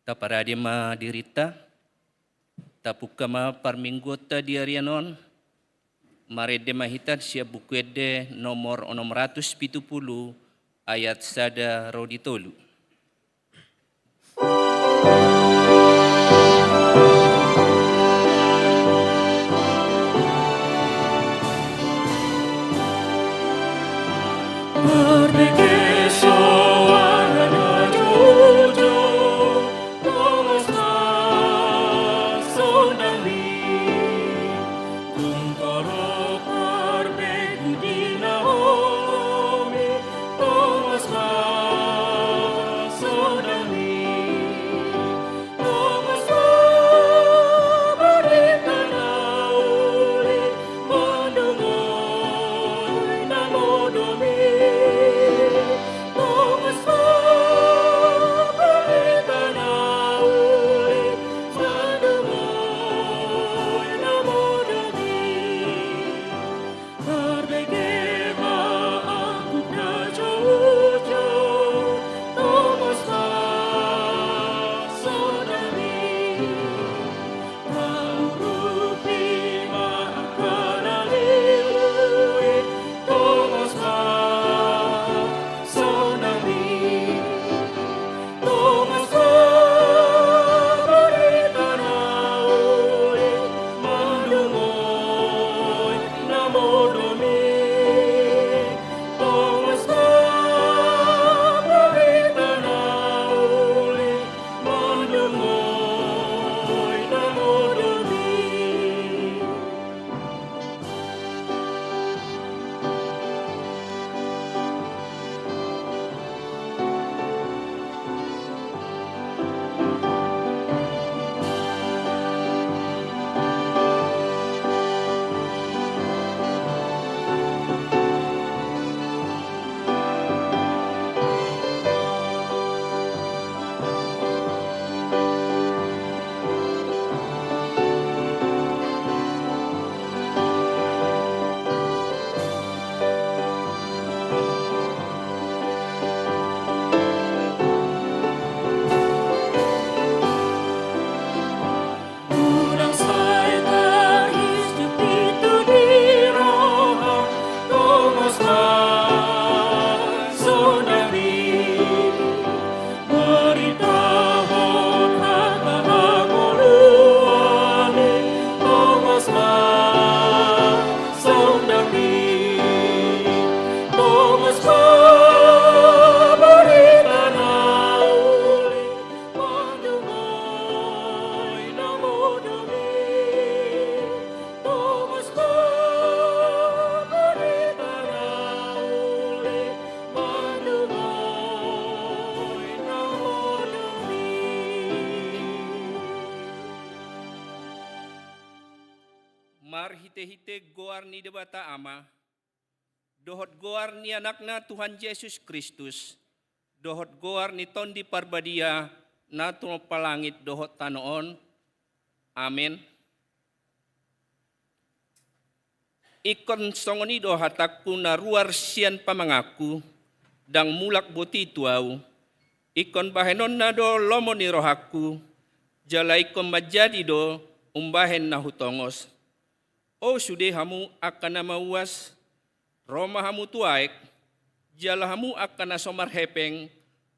Ta parade ma dirita, ta puka ma parminggota diarianon, marede mahitat sia bukuede nomor 670 ayat sada rodi tolu. Mar hite-hite goar ni debata ama, dohot goar ni anakna Tuhan Yesus Kristus, dohot goar ni tondi parbadia na palangit dohot tanoon. Amin. Ikon songoni do hatakku na ruar sian pamangaku, dang mulak boti tuau, ikon bahenon na do lomo ni rohaku, jalai kon majadi do umbahen na hutongos. O sude hamu akan na mauas, Roma hamu tuaek, jala hamu akan na somar hepeng,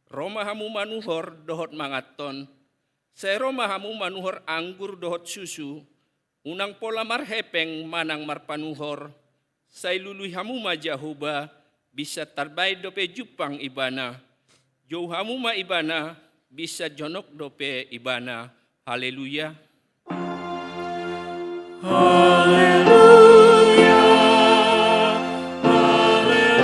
Roma hamu manuhor dohot mangaton, saya Roma hamu manuhor anggur dohot susu, unang pola mar hepeng manang mar panuhor, saya lului hamu majahuba, bisa tarbai dope jupang ibana, jauh hamu ma ibana, bisa jonok dope ibana. Haleluya. Haleluya, haleluya, haleluya.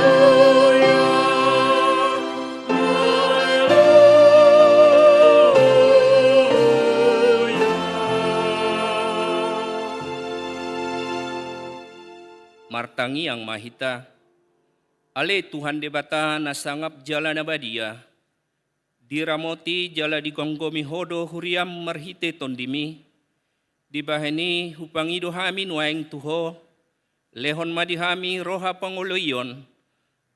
Martangi ang mahita, ale Tuhan debata nasangap jala na badia, diramoti jala digonggomi hodo huriam marhite tondimi, dibaheni hupangido hami nuaing tuho, lehon madihami roha panguloyon,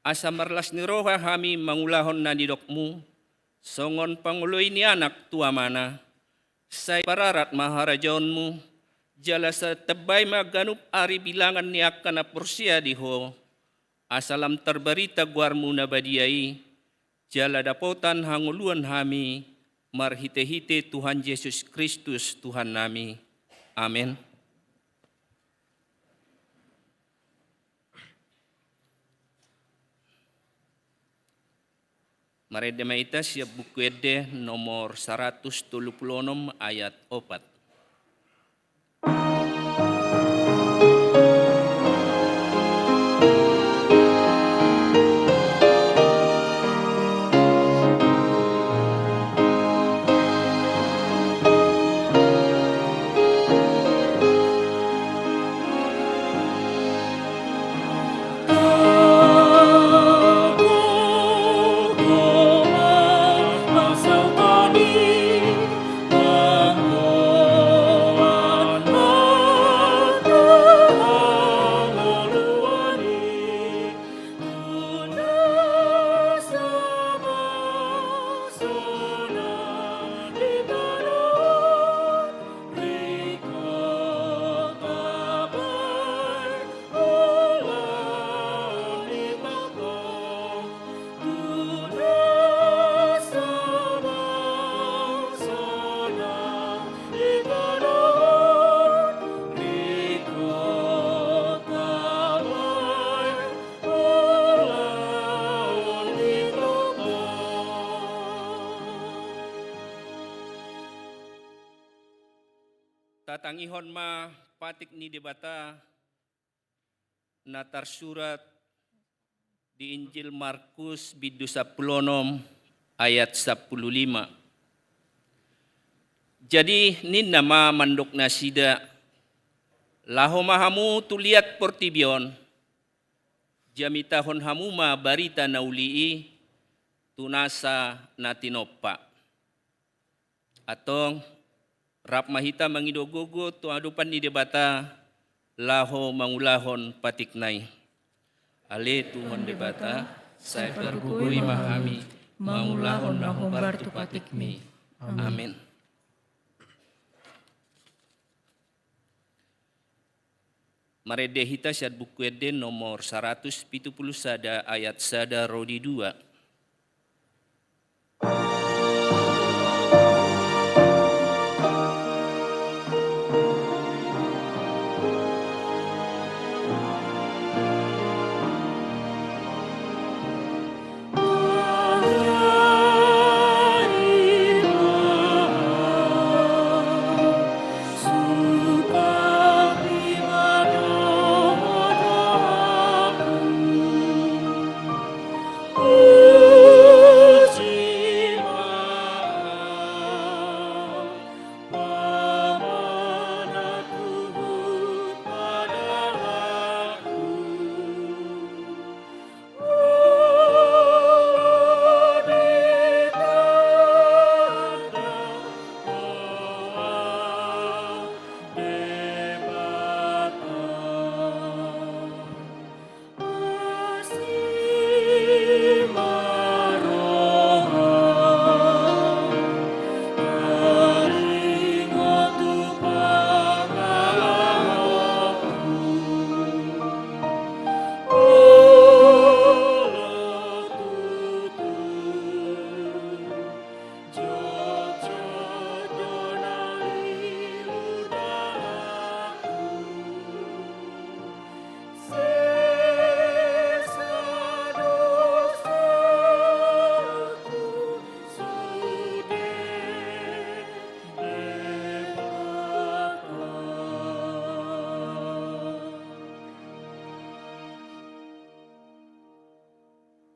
asa marlas ni roha hami mangulahon na nidokmu, songon panguloy ni anak tua mana, say pararat maharajaonmu, jala sa tabay maganup ari bilangan ni akan na porsia diho, asalam terbarita guarmu na badiai, jala dapotan hanguluan hami, marhite-hite Tuhan Yesus Kristus Tuhan nami. Amin. Mari demaita siap buku ede nomor 136 ayat 4. Tatangihon ma patik ni debata natar surat di Injil Markus bidu 10 ayat 15. Jadi nin nama mandok nasida laho mahamu tuliat portibion jamitahon hamuma barita naulii tunasa natinopa atau rap mahita mangidogogo tu adupan ni debata laho mangulahon patiknai. Ale Tuhan debata saya pergugui mahami mangulahon laho bartu patikmi. Amin. Mari dehita syad buku ede nomor 170 sada ayat sada rodi 2.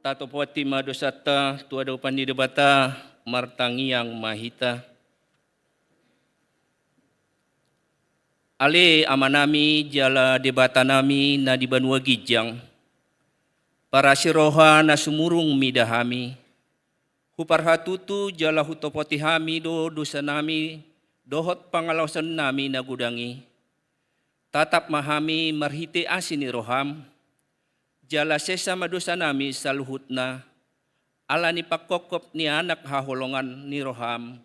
Tato puati madosata tua do pandi debata martangi yang mahita. Ale amanami jala debata nami na di Banua Gijang. Para siroha na sumurung midahami. Huparhatutu jala hutopoti hami do dosa nami dohot pangalawasan nami na gudangi. Tatap mahami marhite asini roham. Jala sesama dosa nami saluhutna, ala ni pakokop ni anak haholongan ni roham,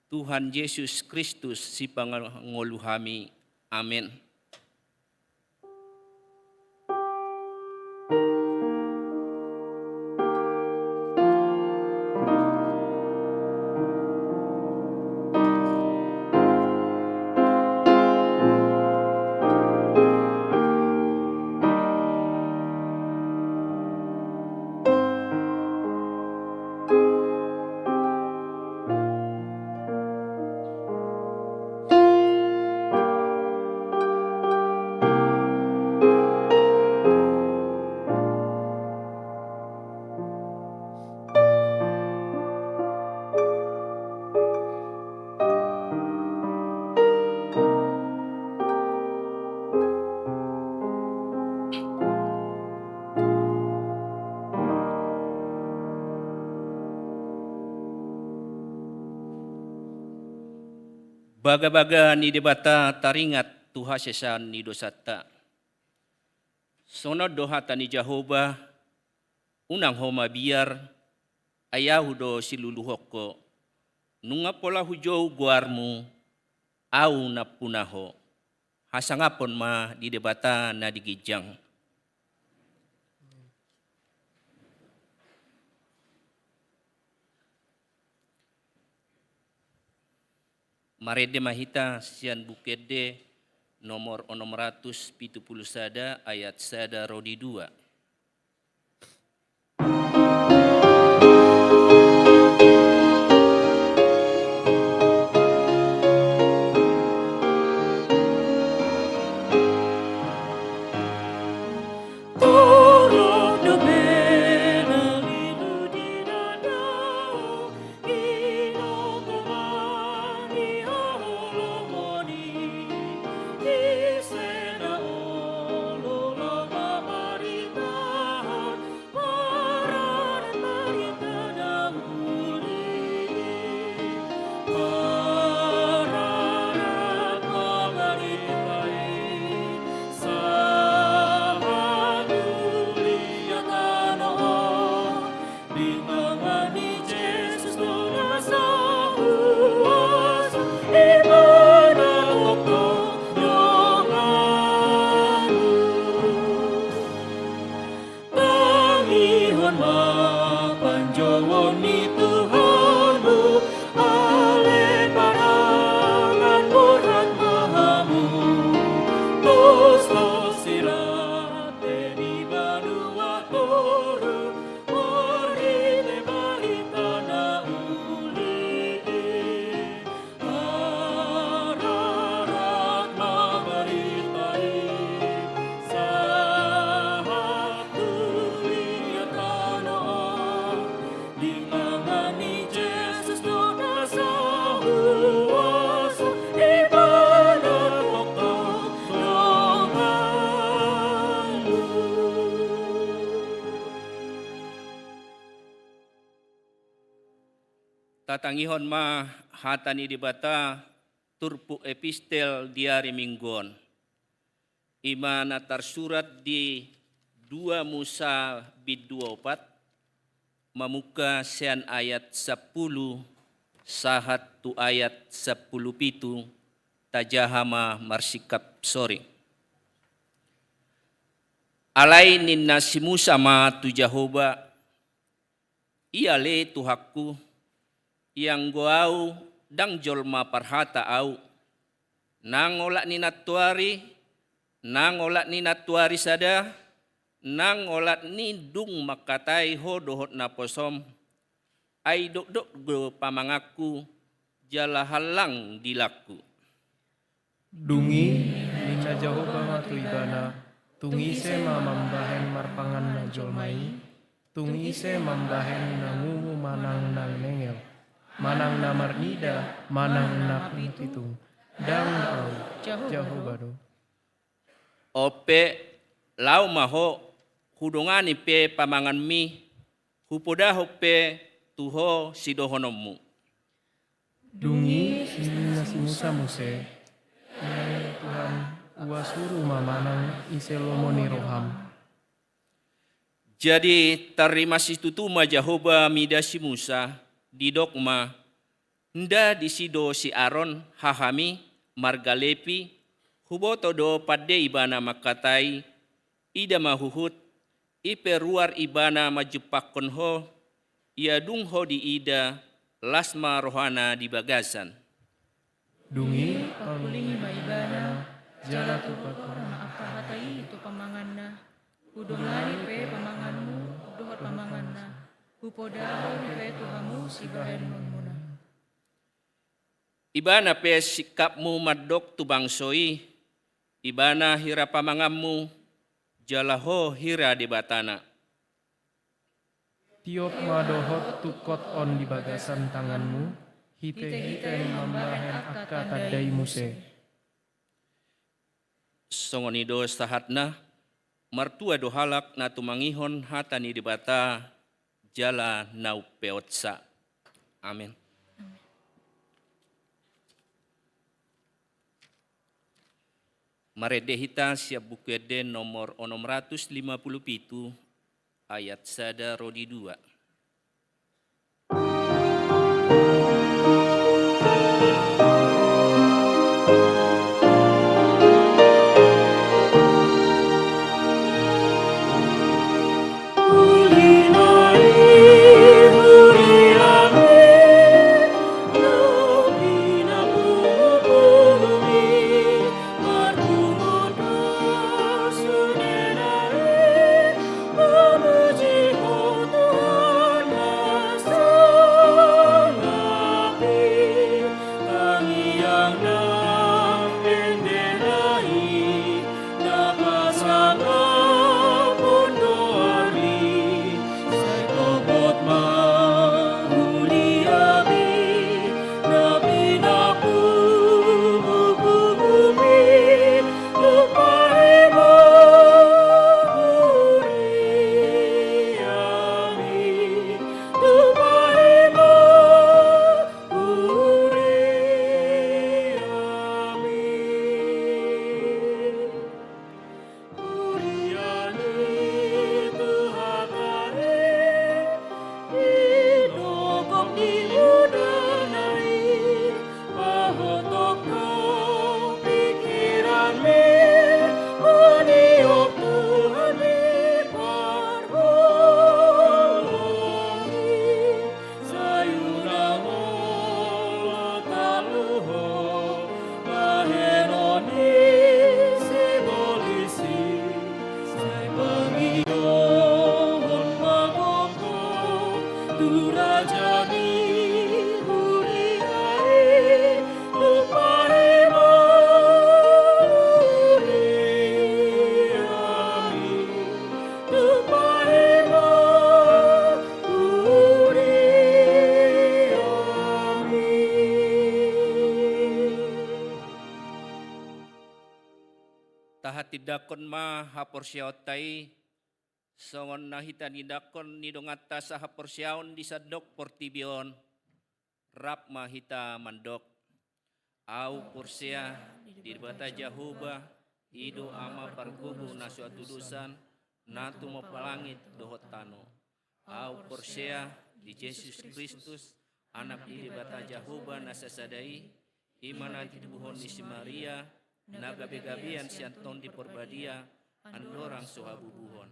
Tuhan Yesus Kristus si pangangulu kami. Amin. Baga-baga ni debata taringat Tuhan sesan ni dosata. Sonod dohata ni Jehovah, unang homa biar, ayahu do siluluhoko, nunga pola hujau guarmu, au na punaho, hasangapon ma di debata na digijang. Marede mahita sian bukede nomor 670 sada ayat sada rodi 2. Tatangihon ma hatani dibata turpu epistel diari minggon. Imana tersurat di 2 Musa bid 24 mamuka sean ayat 10 sahat tu ayat 10 pitu tajahama marsikap sore. Alai ninna si Musa ma tu Jehovah ia le Tuhaku yang goau dang jolma parhata au nang olak ni natuari sada nang olat ni dung makatai ho dohot na posom ai dok go pamangaku jala halang dilaku Dungi lina Jehovah matu ibana, tungi se mamambahen marpangan na jolmai, tungi se mambahen na ngungu manang nang nengel, manang na marnida, manang na pitung, dang au Jehovah do. ope lau maho hudongani pe pamangan mi hupodaho pe tuho sidohonomu. Dungi lina si Musa Muse, Tuhan uasuru mamanang iselomoni roham. Jadi terima situtuma Jehovah midasi Musa di dogma nda disido si Aaron hahami margalepi huboto do padde ibana makatai ida mahuhut iperuar ibana majupakon ho ia dung ho di ida lasma rohana di bagasan. Dungi Pakulingi maibana, jala tu pakorna akahatai tu pamanganna, udolani pe pamanganmu, dohot pamanganna, upodahon pe tuhamu si bahen muna. Ibana pe sikapmu madok tu bangsoi, ibana hira pamangammu, jalaho hira di batana. tiop madohot tukot on di bagasan tanganmu, hite-hite mambahen akka tadai muse. Songonido sahatna, martua dohalak na tumangihon hatani di bata, jala nau peotsa. Amin. Maredehita siap buku eden nomor 657 ayat sada rodi 2. Tidakon ma haporsyaotai songon nahita nidakon nidongata sa haporsyaon di sadok portibion rap mahita mandok au porsya di bata Jehovah ido ama pargugu na suatu dusan natu mapalangit dohot tano au porsya di Yesus Kristus anak di bata Jehovah na sasadai imana tibuhon di si Maria na gabi-gabian sianton di porbadia andorang sohabubuhon.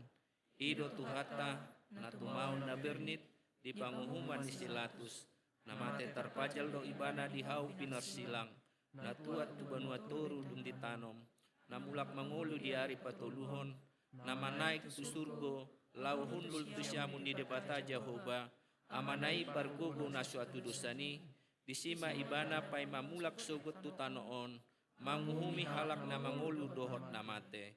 Ido tuhata na tumaon na bernit di panguhuman di silatus na mate tarpajal do ibana di hau pinarsilang na tuat tu banua toru dum ditanom na mulak mangulu di hari patuluhon na manaik tu surgo lau hundul tu syamun di debata Jehovah amanai pargugu na suatu dosani disima ibana pai mamulak sogot tu tanoon manguhumi halak na mangulu dohot na mate.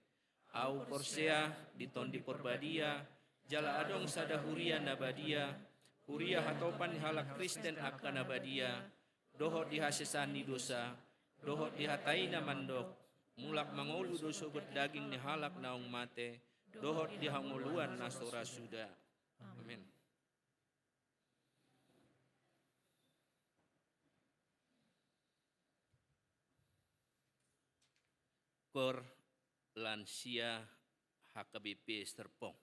Au porsea diton di porbadia, jala adong sada huria nabadia, huria hatopan halak Kristen akan nabadia, dohot dihasesani dosa, dohot dihatai na mandok, mulak mangulu doso berdaging ni halak naung mate, dohot dihanguluan na sora suda. Amin. Kor lansia HKBP Serpong.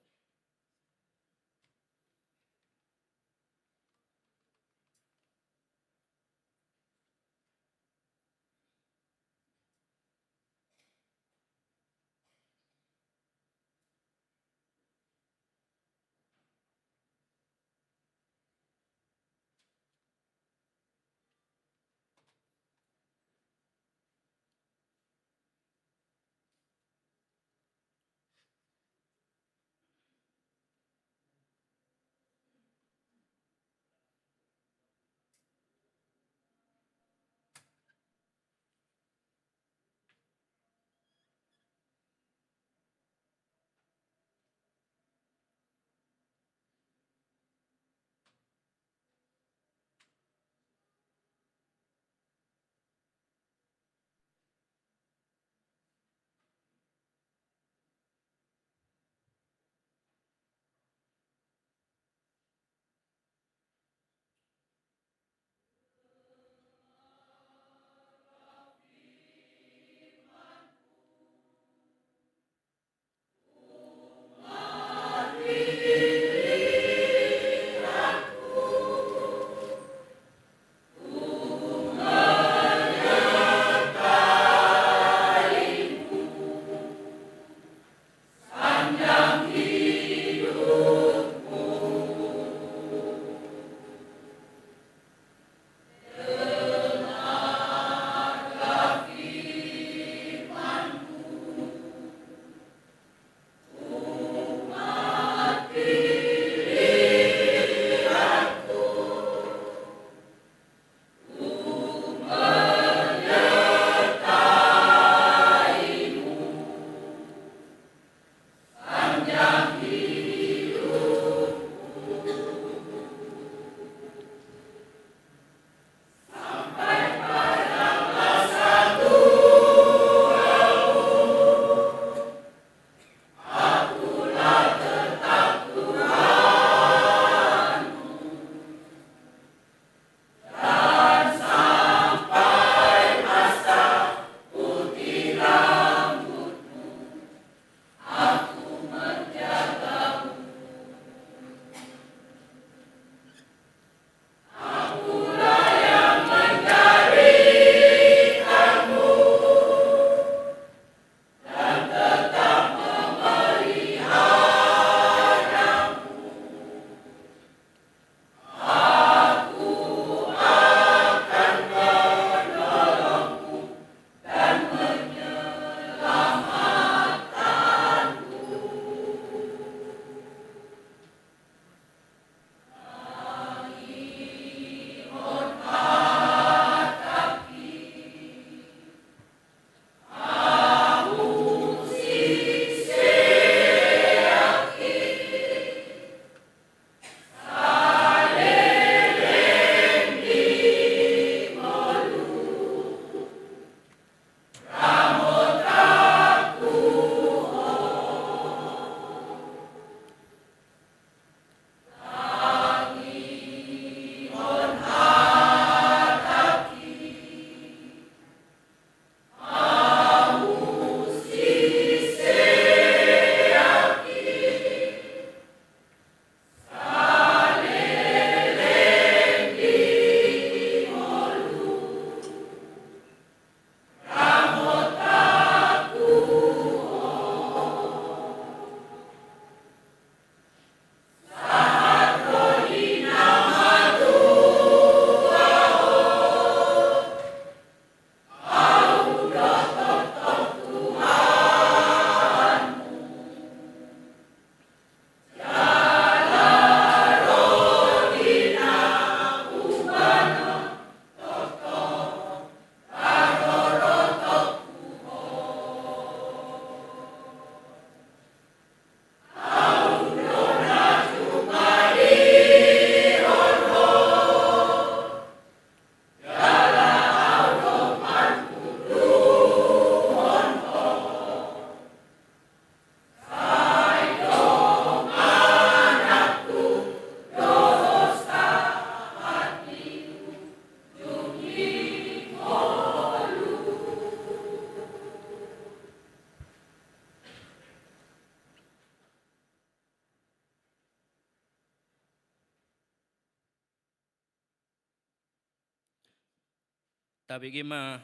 tabigima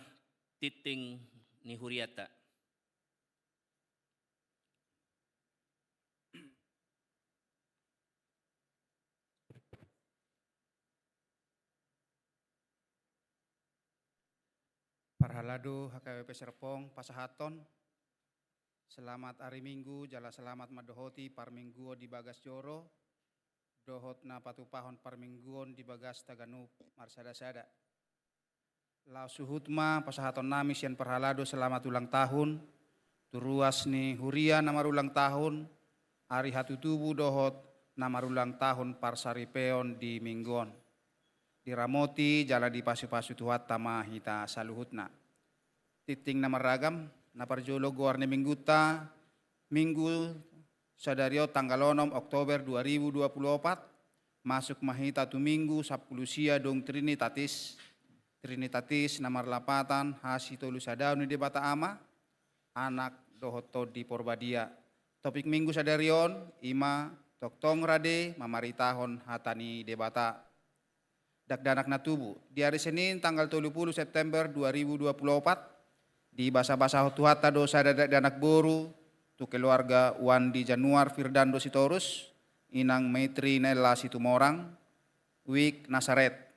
titing ni Huriata. Parhalado HKBP Serpong Pasahaton. Selamat hari Minggu, jala selamat madohoti parmingguo di Bagas Joro. Dohot na patupahon parmingguon di Bagas Taganup Marsada-sada. Lau suhutma Pasahaton nami sian parhalado selamat ulang tahun. Turuas ni Huria namar ulang tahun. Hari hatu tubuh dohot namar ulang tahun parsaripeon di Mingguon. Di Ramoti jala di pasu-pasu tuhat tama hita saluhutna. Titing nama ragam na parjolo guarne mingguta minggu sadario tanggal 6 Oktober 2024 masuk mahita tu minggu 10 sia dong Trinitatis namar lapatan hasito lusadau ni debata ama anak dohoto di Porbadia. Topik minggu sadarion ima toktong rade mamaritahon hatani debata. Dakdanak na tubuh. Di hari Senin tanggal 30 September 2024 di basa-basa hotuhata dosa danak boru tu keluarga Wandi Januar Firdando Sitorus inang Maitri Nella Situmorang Wik Nasaret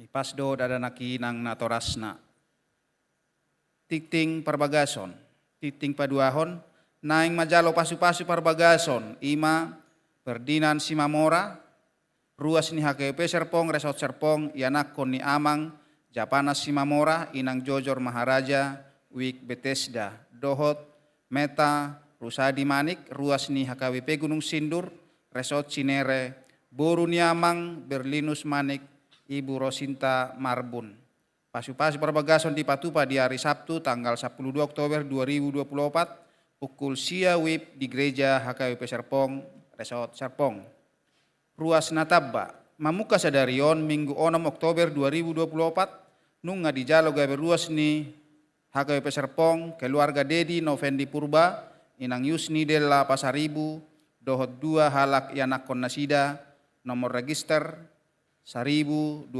ipasdo dadanaki nang natorasna titing parbagason titing paduahon naing majalo pasu-pasu parbagason ima Ferdinand Simamora ruas ni HKBP Serpong, Resort Serpong, Yanakon ni Amang, Japanas Simamora, Inang Jojor Maharaja, Wik Bethesda, Dohot, Meta, Rusadi Manik, ruas ni HKBP Gunung Sindur, Resort Cinere, Boru ni Amang, Berlinus Manik, Ibu Rosinta Marbun. Pasu-pasu perbagason di Patupa di hari Sabtu tanggal 12 Oktober 2024, pukul sia wib di gereja HKBP Serpong, Resort Serpong. Ruas Natabba, mamuka sadarion minggu 6 Oktober 2024, nunga di jalo gabe ruas ni HKBP Serpong, keluarga Dedi Novendi Purba, Inang Yusni Della Pasaribu, dohot 2 halak Yanakon Nasida, nomor register 1220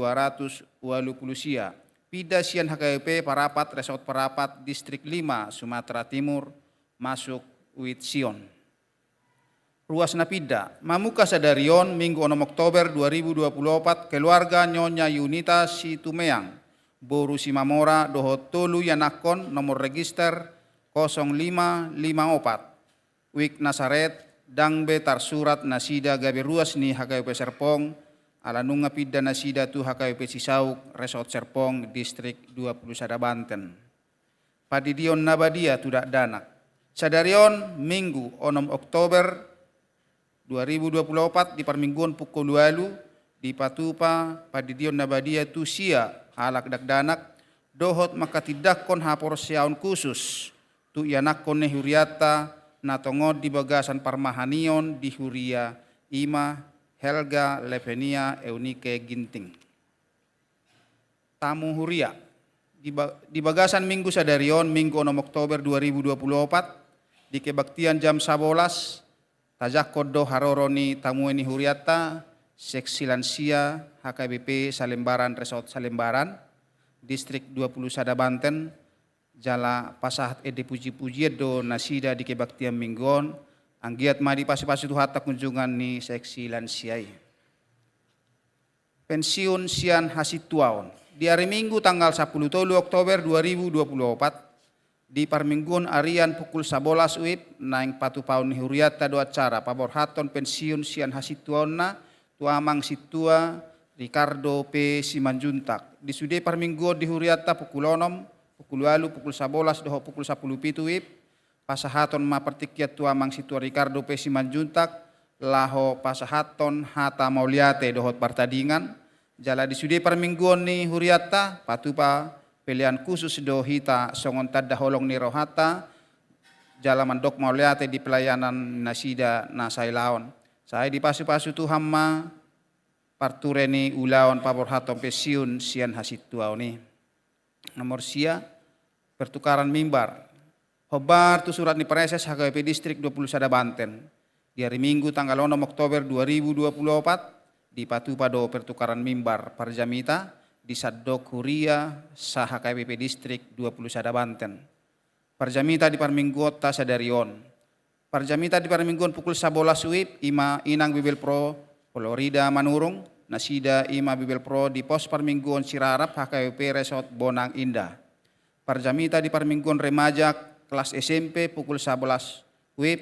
sia. Pida sian HKBP Parapat, Resort Parapat, Distrik 5, Sumatera Timur, masuk Uitsion. Ruas Napida, mamuka sadarion minggu 6 Oktober 2024 keluarga Nyonya Yunita Situmeang, Boru Simamora, dohot tolu Yanakon, nomor register 0554, Wik Nasaret, Dangbe Tarsurat Nasida gabe ruas ni HKBP Serpong, alanunga pida Nasida tu HKBP Cisauk, Resort Serpong, Distrik 20 Banten. Padidion Nabadia tidak danak. Sadarion minggu 6 Oktober 2024 di permingguan pukul 2 di Patupa Padidion Nabadia tu sia halak dakdanak dohot maka tidak kon hapor siaun khusus tu yanakon ne Huriata natongod di bagasan Parmahanion di Huria Ima Helga Levenia Eunike Ginting. Tamu Huria di bagasan minggu sadarion minggu 6 Oktober 2024 di kebaktian jam 11 tajak kodo haroroni tamueni Huriata seksi lansia HKBP Salembaran Resort Salembaran Distrik 20 Banten jala pasahat ede puji-puji do nasida di kebaktian minggon anggiat madi pasi-pasi tuhata kunjungan ni seksi lansiai. Pensiun sian hasituaon di hari Minggu tanggal 10 Oktober 2024 di parmingguan arian pukul 11 wib naing patupaun ni Huriata do acara pabor haton pensiun sian hasituaonna tuamang situa Ricardo P. Simanjuntak. Di sude parmingguan di Huriata pukul 6, pukul 8, pukul 11 doho pukul 10 pitu wib pasahaton mapertikiat tuamang situa Ricardo P. Simanjuntak laho pasahaton hata mauliate dohot partadingan jala di sude parmingguan ni Huriata patupa pilihan khusus do hita songon tadda holong ni rohata jala mandok mauliate di pelayanan nasida nasailaon. Saya di pasu-pasu tu hamma partureni ulaon pabor hatom pesiun sian hasituau ni. Nomor sia pertukaran mimbar. Hobar tu surat ni Preses HKBP Distrik 20 Banten. Di hari Minggu tanggal 6 Oktober 2024 di Patupado pertukaran mimbar Parjamita di Sadok Huria saha KPP Distrik 21 Banten. Parjamita di Parmingguota Sadarion. Parjamita di Parmingguon pukul 11 WIB ima inang Bibel Pro Florida Manurung nasida ima Bibel Pro di pos Parmingguon Sirarap HKWP Resort Bonang Indah. Parjamita di Parmingguon Remaja kelas SMP pukul 11 WIB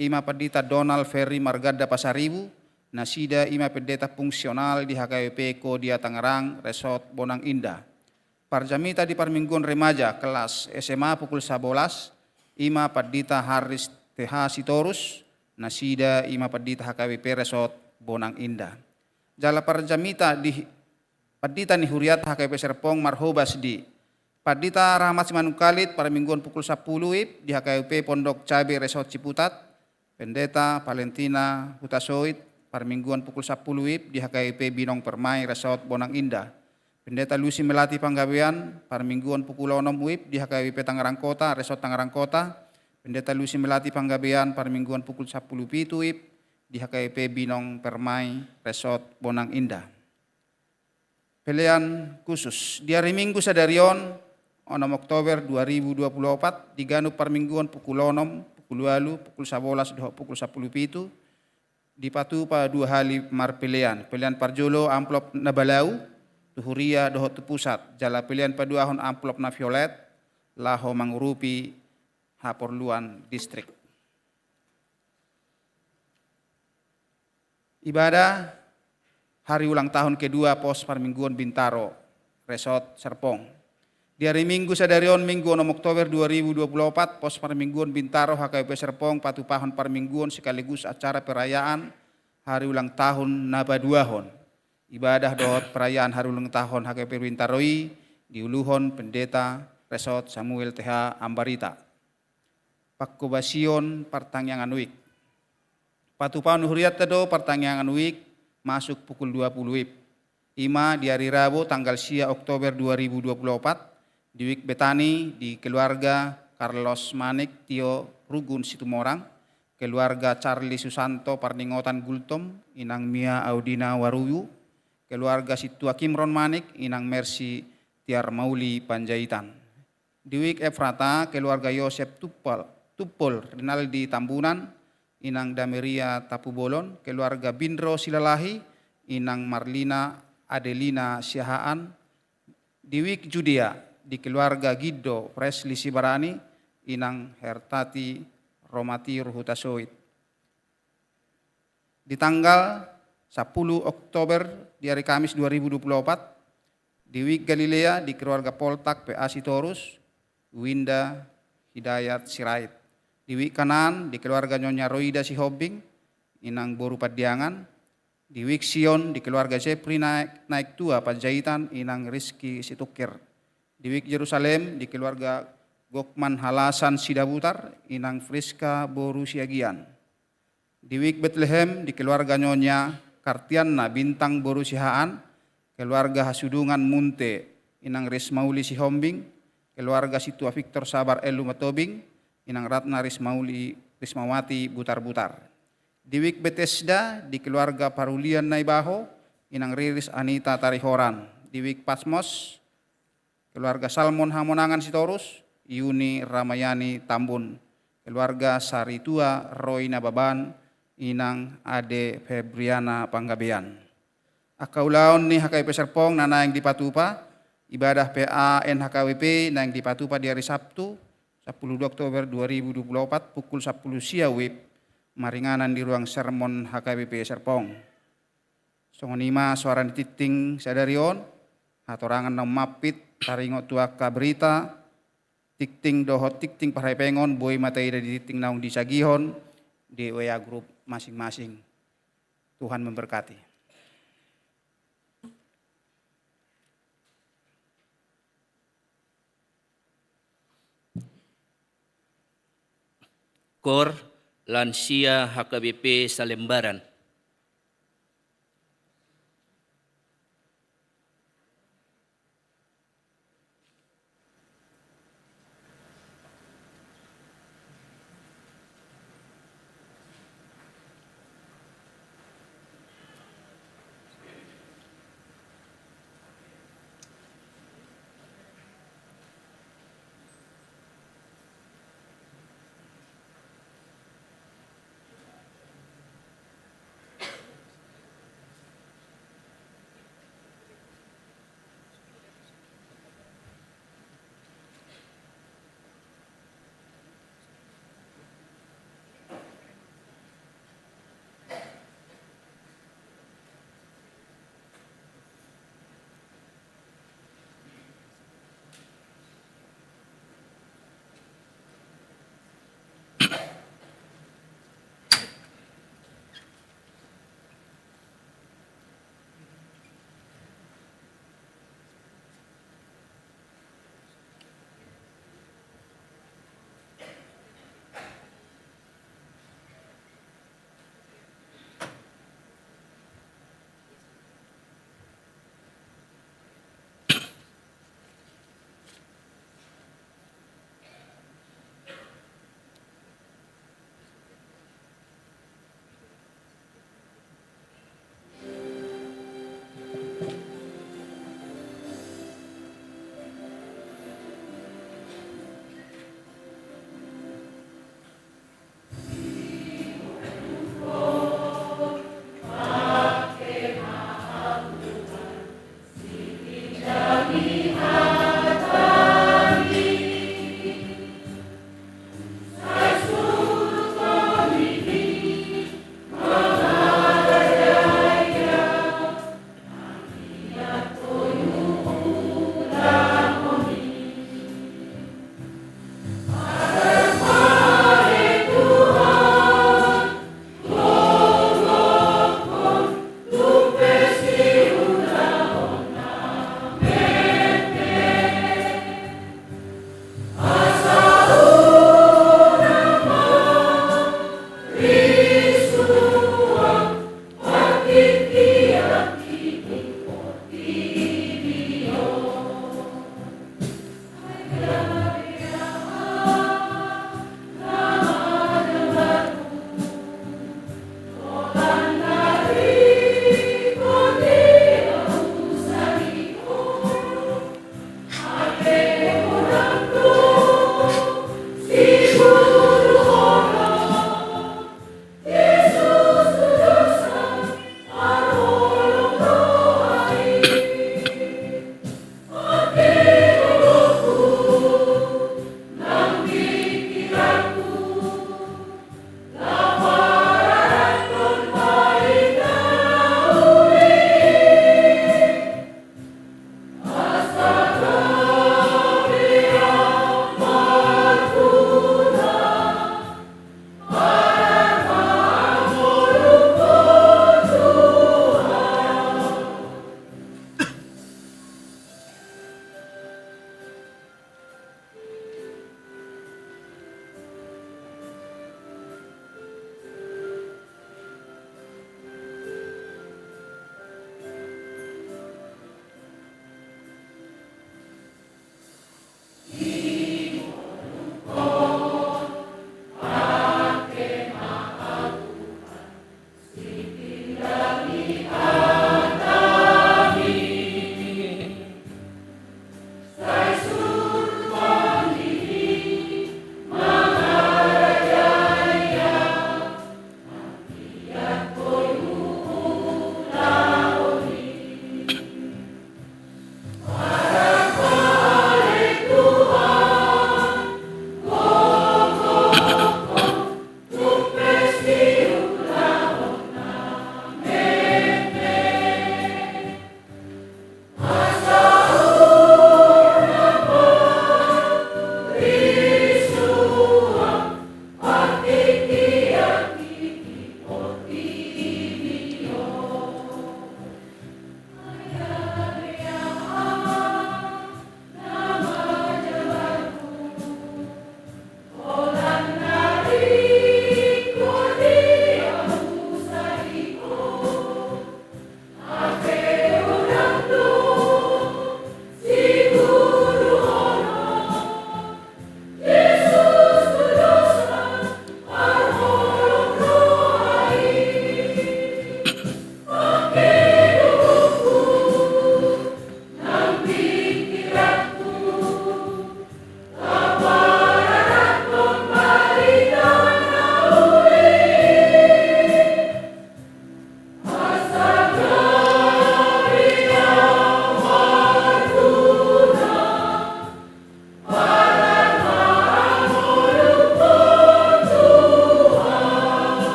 ima Pendeta Donald Ferry Margada Pasaribu nasida ima pendeta fungsional di HKWP Kodia Tangerang Resort Bonang Indah. Parjamita di Parmingguon Remaja kelas SMA pukul 11 ima Pendeta Haris TH Sitorus nasida ima Pendeta HKWP Resort Bonang Indah. Jala parjamita di Pendeta Nihuriat HKWP Serpong Marhobas di Pendeta Rahmat Simanukalit Parmingguon pukul 10 WIB di HKWP Pondok Cabe Resort Ciputat. Pendeta Valentina Hutasoit Parmingguan pukul 10 WIB di HKIP Binong Permai Resort Bonang Indah. Pendeta Lucy Melati Panggabean Parmingguan pukul 6 WIB di HKIP Tangerang Kota Resort Tangerang Kota. Pendeta Lucy Melati Panggabean Parmingguan pukul 10 WIB di HKIP Binong Permai Resort Bonang Indah. Pilihan khusus di hari Minggu Sadarion 6 Oktober 2024 di Ganup Parmingguan pukul 6 pukul 8 pukul 11 pukul 10 pitu dipatu pa 2 hali marpilian pilihan parjolo amplop na balau tuhuria dohot tu pusat jala pilihan pa 2 ahon amplop na violet laho mangurupi haporluan distrik. Ibadah hari ulang tahun kedua pos Parmingguan Bintaro Resort Serpong. Di hari Minggu Sadarion Minggu 6 Oktober 2024 pos Parmingguan Bintaro HKWP Serpong patupahon Parmingguan sekaligus acara perayaan hari ulang tahun Nabaduahon. Ibadah dohot perayaan hari ulang tahun HKWP Bintaroi diuluhon Pendeta Resort Samuel TH Ambarita. Pakkobasion Partangyangan Wik. Patupahon Huriat Tedo Partangyangan Wik masuk pukul 20 WIB. Ima di hari Rabu tanggal 10 Oktober 2024 di Wik Betani di keluarga Carlos Manik Tio Rugun Situmorang, keluarga Charlie Susanto Parningotan Gultom, inang Mia Audina Waruyu, keluarga Situa Kimron Manik, inang Mercy Tiar Mauli Panjaitan. Di Wik Efrata, keluarga Yosep Tupol Rinaldi Tambunan, inang Dameria Tapubolon, keluarga Bindro Silalahi, inang Marlina Adelina Siahaan. Di Wik Judea, di keluarga Guido Presli Sibarani, inang Hertati Romati Ruhutasoit. Di tanggal 10 Oktober di hari Kamis 2024 di Wik Galilea di keluarga Poltak PA Sitorus, Winda Hidayat Sirait. Di Wik Kanan di keluarga Nyonya Roida Sihobing, inang Boru Padiangan. Di Wik Sion di keluarga Jepri Naik Tua Panjaitan, inang Rizky Situkir. Di Wik Yerusalem di keluarga Gokman Halasan Sidabutar, inang Friska Boru Siagian. Di Wik Bethlehem di keluarga Nyonya Kartiana Bintang Boru Sihaan, keluarga Hasudungan Munte, inang Rismauli Sihombing, keluarga Situa Victor Sabar Elu Matobing, inang Ratna Rismawati Butar-Butar. Di Wik Bethesda di keluarga Parulian Naibaho, inang Riris Anita Tarihoran. Di Wik Pasmos keluarga Salmon Hamonangan Sitorus, Yuni Ramayani Tambun, keluarga Saritua Roy Nababan, inang Ade Febriana Panggabean. Akaulaon ni HKWP Serpong na naing dipatupa, ibadah PA NHKWP naing dipatupa di hari Sabtu 10 Oktober 2024 pukul 10 siang WIB, maringanan di ruang sermon HKWP Serpong. Songonima suara titing sadarion, hatorangan na mapit taringo tuaka berita, tikting dohot tikting parai pengon, boy matai dari tikting naung disagihon, di WA grup masing-masing. Tuhan memberkati. Kor Lansia HKBP Salembaran.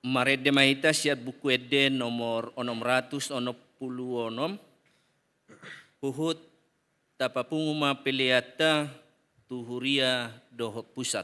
Marede mahita siat buku ede nomor 666 Puhut tapapunguma peleata tuhuria doho pusat.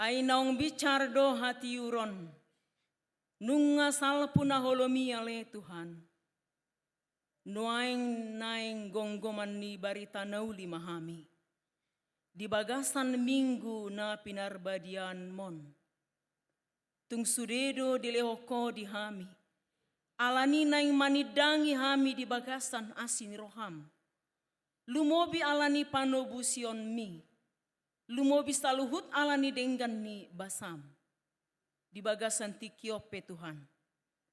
Ai naong bicar do hati uron, nunga sal puna holomi ale Tuhan. Nuaing naing gonggoman ni barita nauli mahami. Di bagasan minggu na pinarbadian mon. Tung sudedo dilehoko di hami. Alani naing manidangi hami di bagasan asin roham. Lumobi alani panobusion mi. Lumobi saluhut alani denggan ni basam. Di bagasan tikiope Tuhan.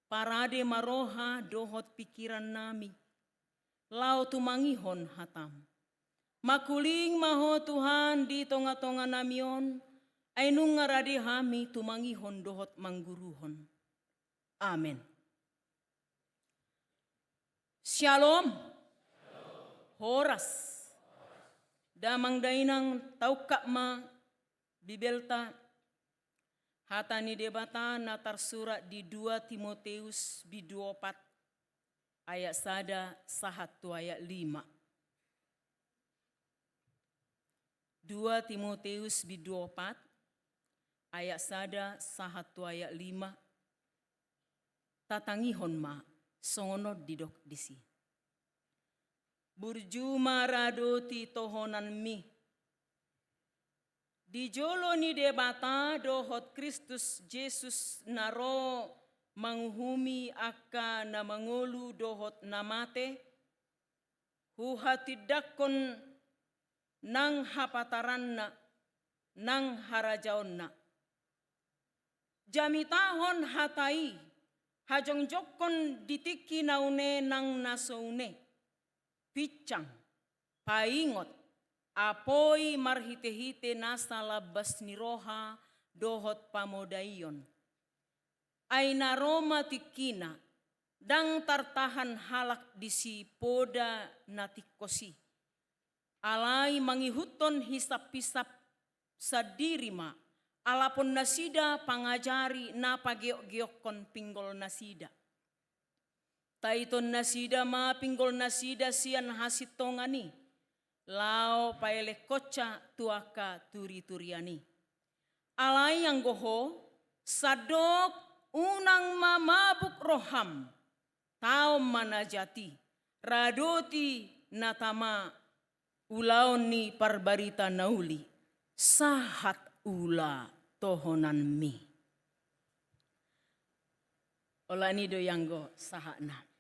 Parade maroha dohot pikiran nami. Lau tumangihon hatam. Makuling maho Tuhan di tonga-tonga namion. Ainung ngarade hami tumangihon dohot mangguruhon. Amin. Shalom. Horas. Damang dainang taukak ma bibelta hatani debata natar surat di 2 Timoteus bidu 4 ayat sada sahat tu ayat 5. 2 Timoteus bidu 4 ayat sada sahat tu ayat 5 tatangihon ma songono didok disi. Burjuma radoti tohonan mi. Di jolo ni debata dohot Kristus Jesus naro manghumi aka na mangolu dohot namate. Huhatidakon nang hapataran na nang harajaon na. Jamitahon hatai hajongjokon ditiki naune nang nasoune. Picang, paingot, apoi marhite-hite nasa labas ni roha dohot pamodayon. Ay naroma tikina, dang tartahan halak di si poda natikosi. Alay mangihuton hisap-hisap sa dirima, alapon nasida pangajari na pageok-geokon pinggol nasida. Taiton nasida ma pinggol nasida sian hasitongani. Lao paele koca tuaka turi-turiani. Alay yang goho sadok unang mamabuk roham. Taom manajati. Radoti natama ulaon ni parbarita nauli. Sahat ula tohonan mi. Olani do yanggo sahana.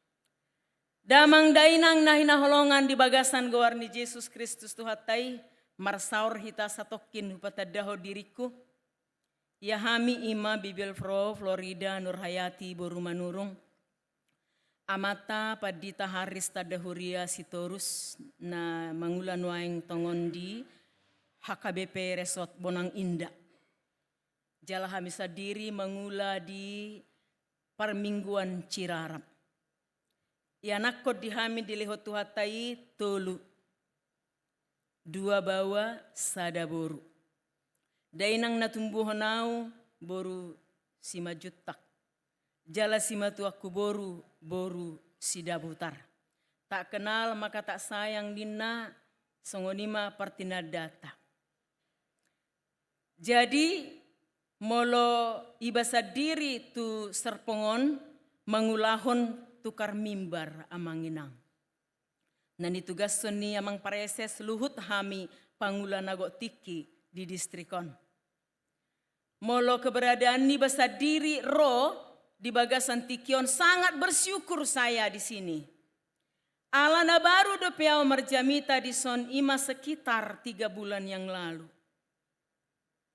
Damang dainang nahinaholongan di bagasan goar ni Yesus Kristus Tuhatai, marsaur hita satokin hupatadaho diriku. Yahami ima Bibil Fro, Florida, Nurhayati, Borumanurung. Amata padita haris tadahuria sitorus na mangulan waeng tongon di HKBP Resort Bonang Indah. Jalahami sadiri mangula di Parmingguan Cirarap. Yanakot dihami dilihot Tuhatai tolu. 2 bawa sada boru. Dainang natumbuhonau boru simajutak. Jala simatu aku boru sidabutar. Tak kenal maka tak sayang dina songonima partina data. Jadi molo ibasa diri tu serpongon mangulahon tukar mimbar amanginang. Nani tugas ni amang pareses luhut hami pangulan agok tiki di distrikon. Molo keberadaan ni basa diri ro di bagasan tikion sangat bersyukur saya di sini. Alana baru do piao merjamita di son ima sekitar 3 bulan yang lalu.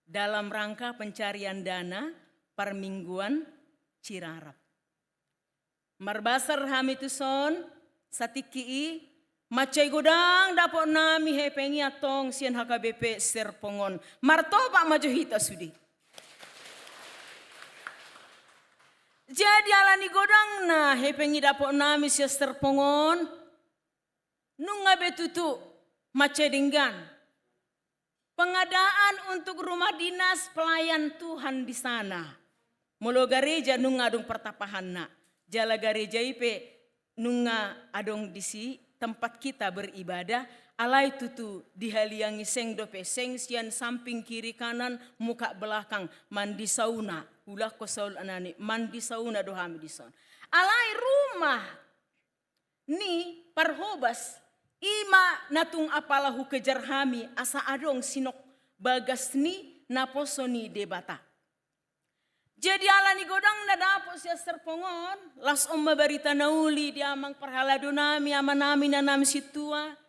Dalam rangka pencarian dana Parmingguan Cirarap. Marbasar hami tu son satiki macai godang dapot nami hepengi atong sian HKBP Serpongon. Martoba maju hita sudi. Jadi alani godang na hepengi dapot nami sian Serpongon. Nunga betutu macai dinggan. Pengadaan untuk rumah dinas pelayan Tuhan di sana. Molo gereja nunga adong pertapahan na. Jala gereja ipe nunga adong disi tempat kita beribadah. Alai tutu dihaliangi seng dope seng sian samping kiri kanan muka belakang mandi sauna. Ulah ko saul anani mandi sauna dohami di sauna. Alai rumah ni parhobas ima natung apalahu kejar hami asa adong sinok bagas ni naposoni debata. Jadi ala ni godang na dapo siya serpongon las umma barita nauli dia amang perhalado nami ama nami na nami situa.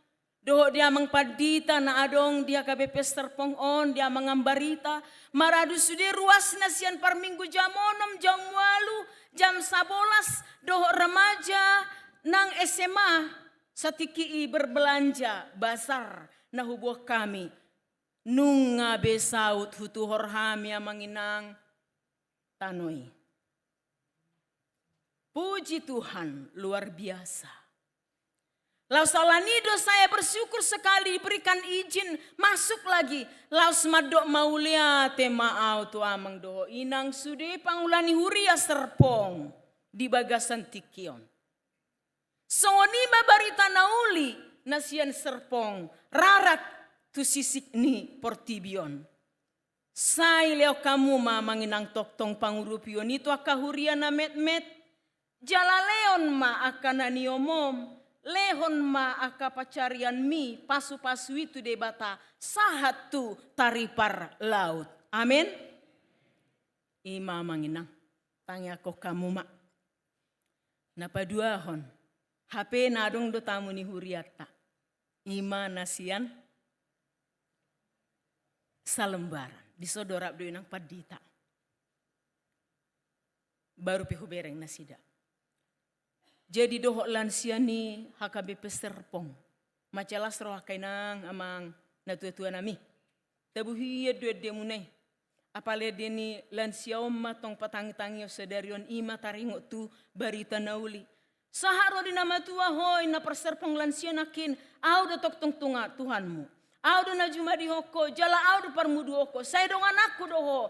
Doho dia amang padita na adong dia KBP serpongon dia mangambarita. Maradu sude ruas na siyan par minggu jam 6 jam 8 jam 11 doho remaja nang SMA satiki berbelanja basar na hubuh kami. Nunga besaut hutu horhami amanginang tanoi. Puji Tuhan luar biasa. Laus alanido saya bersyukur sekali diberikan izin masuk lagi. Laus madok maulia tema auto amang doho inang sude pangulani huria serpong di bagasan tikion. Songoni barita nauli nasian serpong rarat tu sisik ni portibion. Sai leo kamu manginang toktong pangurupion itu akahuria na met-met. Jala leon ma akan aniomom. Lehon ma aka pacarian mi pasu-pasu itu debata sahat tu taripar laut. Amin. Ima manginang. Tanya ko kamu mak. Napaduahon. HP nadong do tamu ni huriata. Ima nasian. Salembaran. Disodorap do inang padita. Baru pihubereng nasida. Jadi dohok lansia ni HKBP serpong. Macalas roh kainang amang natua-tua nami. Tabuhiya duet dia munai. Apalagi dia ni lansia matong patangi-tangi sedarion ima taringok tu barita nauli. Saharo di nama tua hoi na perserpong lansia nakin. Au do tok tunga Tuhanmu. Au do na juma di hoko. Jala au do parmudu hoko. Saya dong anakku doho.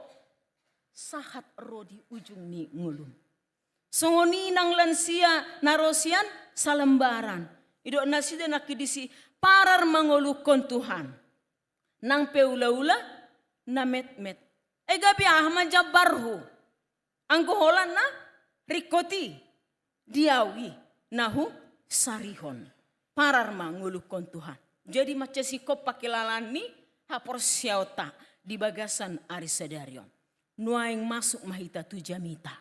Sahat ro di ujung ni ngulum. Songoni nang lansia narosian salembaran. Idok nasida nakidisi parar mangolukon Tuhan. Nang peula-ula na met-met. Gabi ahman jabarhu. Anggoholan na rikoti. Diawi nahu sarihon. Parar mangolukon Tuhan. Jadi macam si kop pakilalan ni hapor siauta di bagasan arisadarion. Nuaing masuk mahita tu jamita.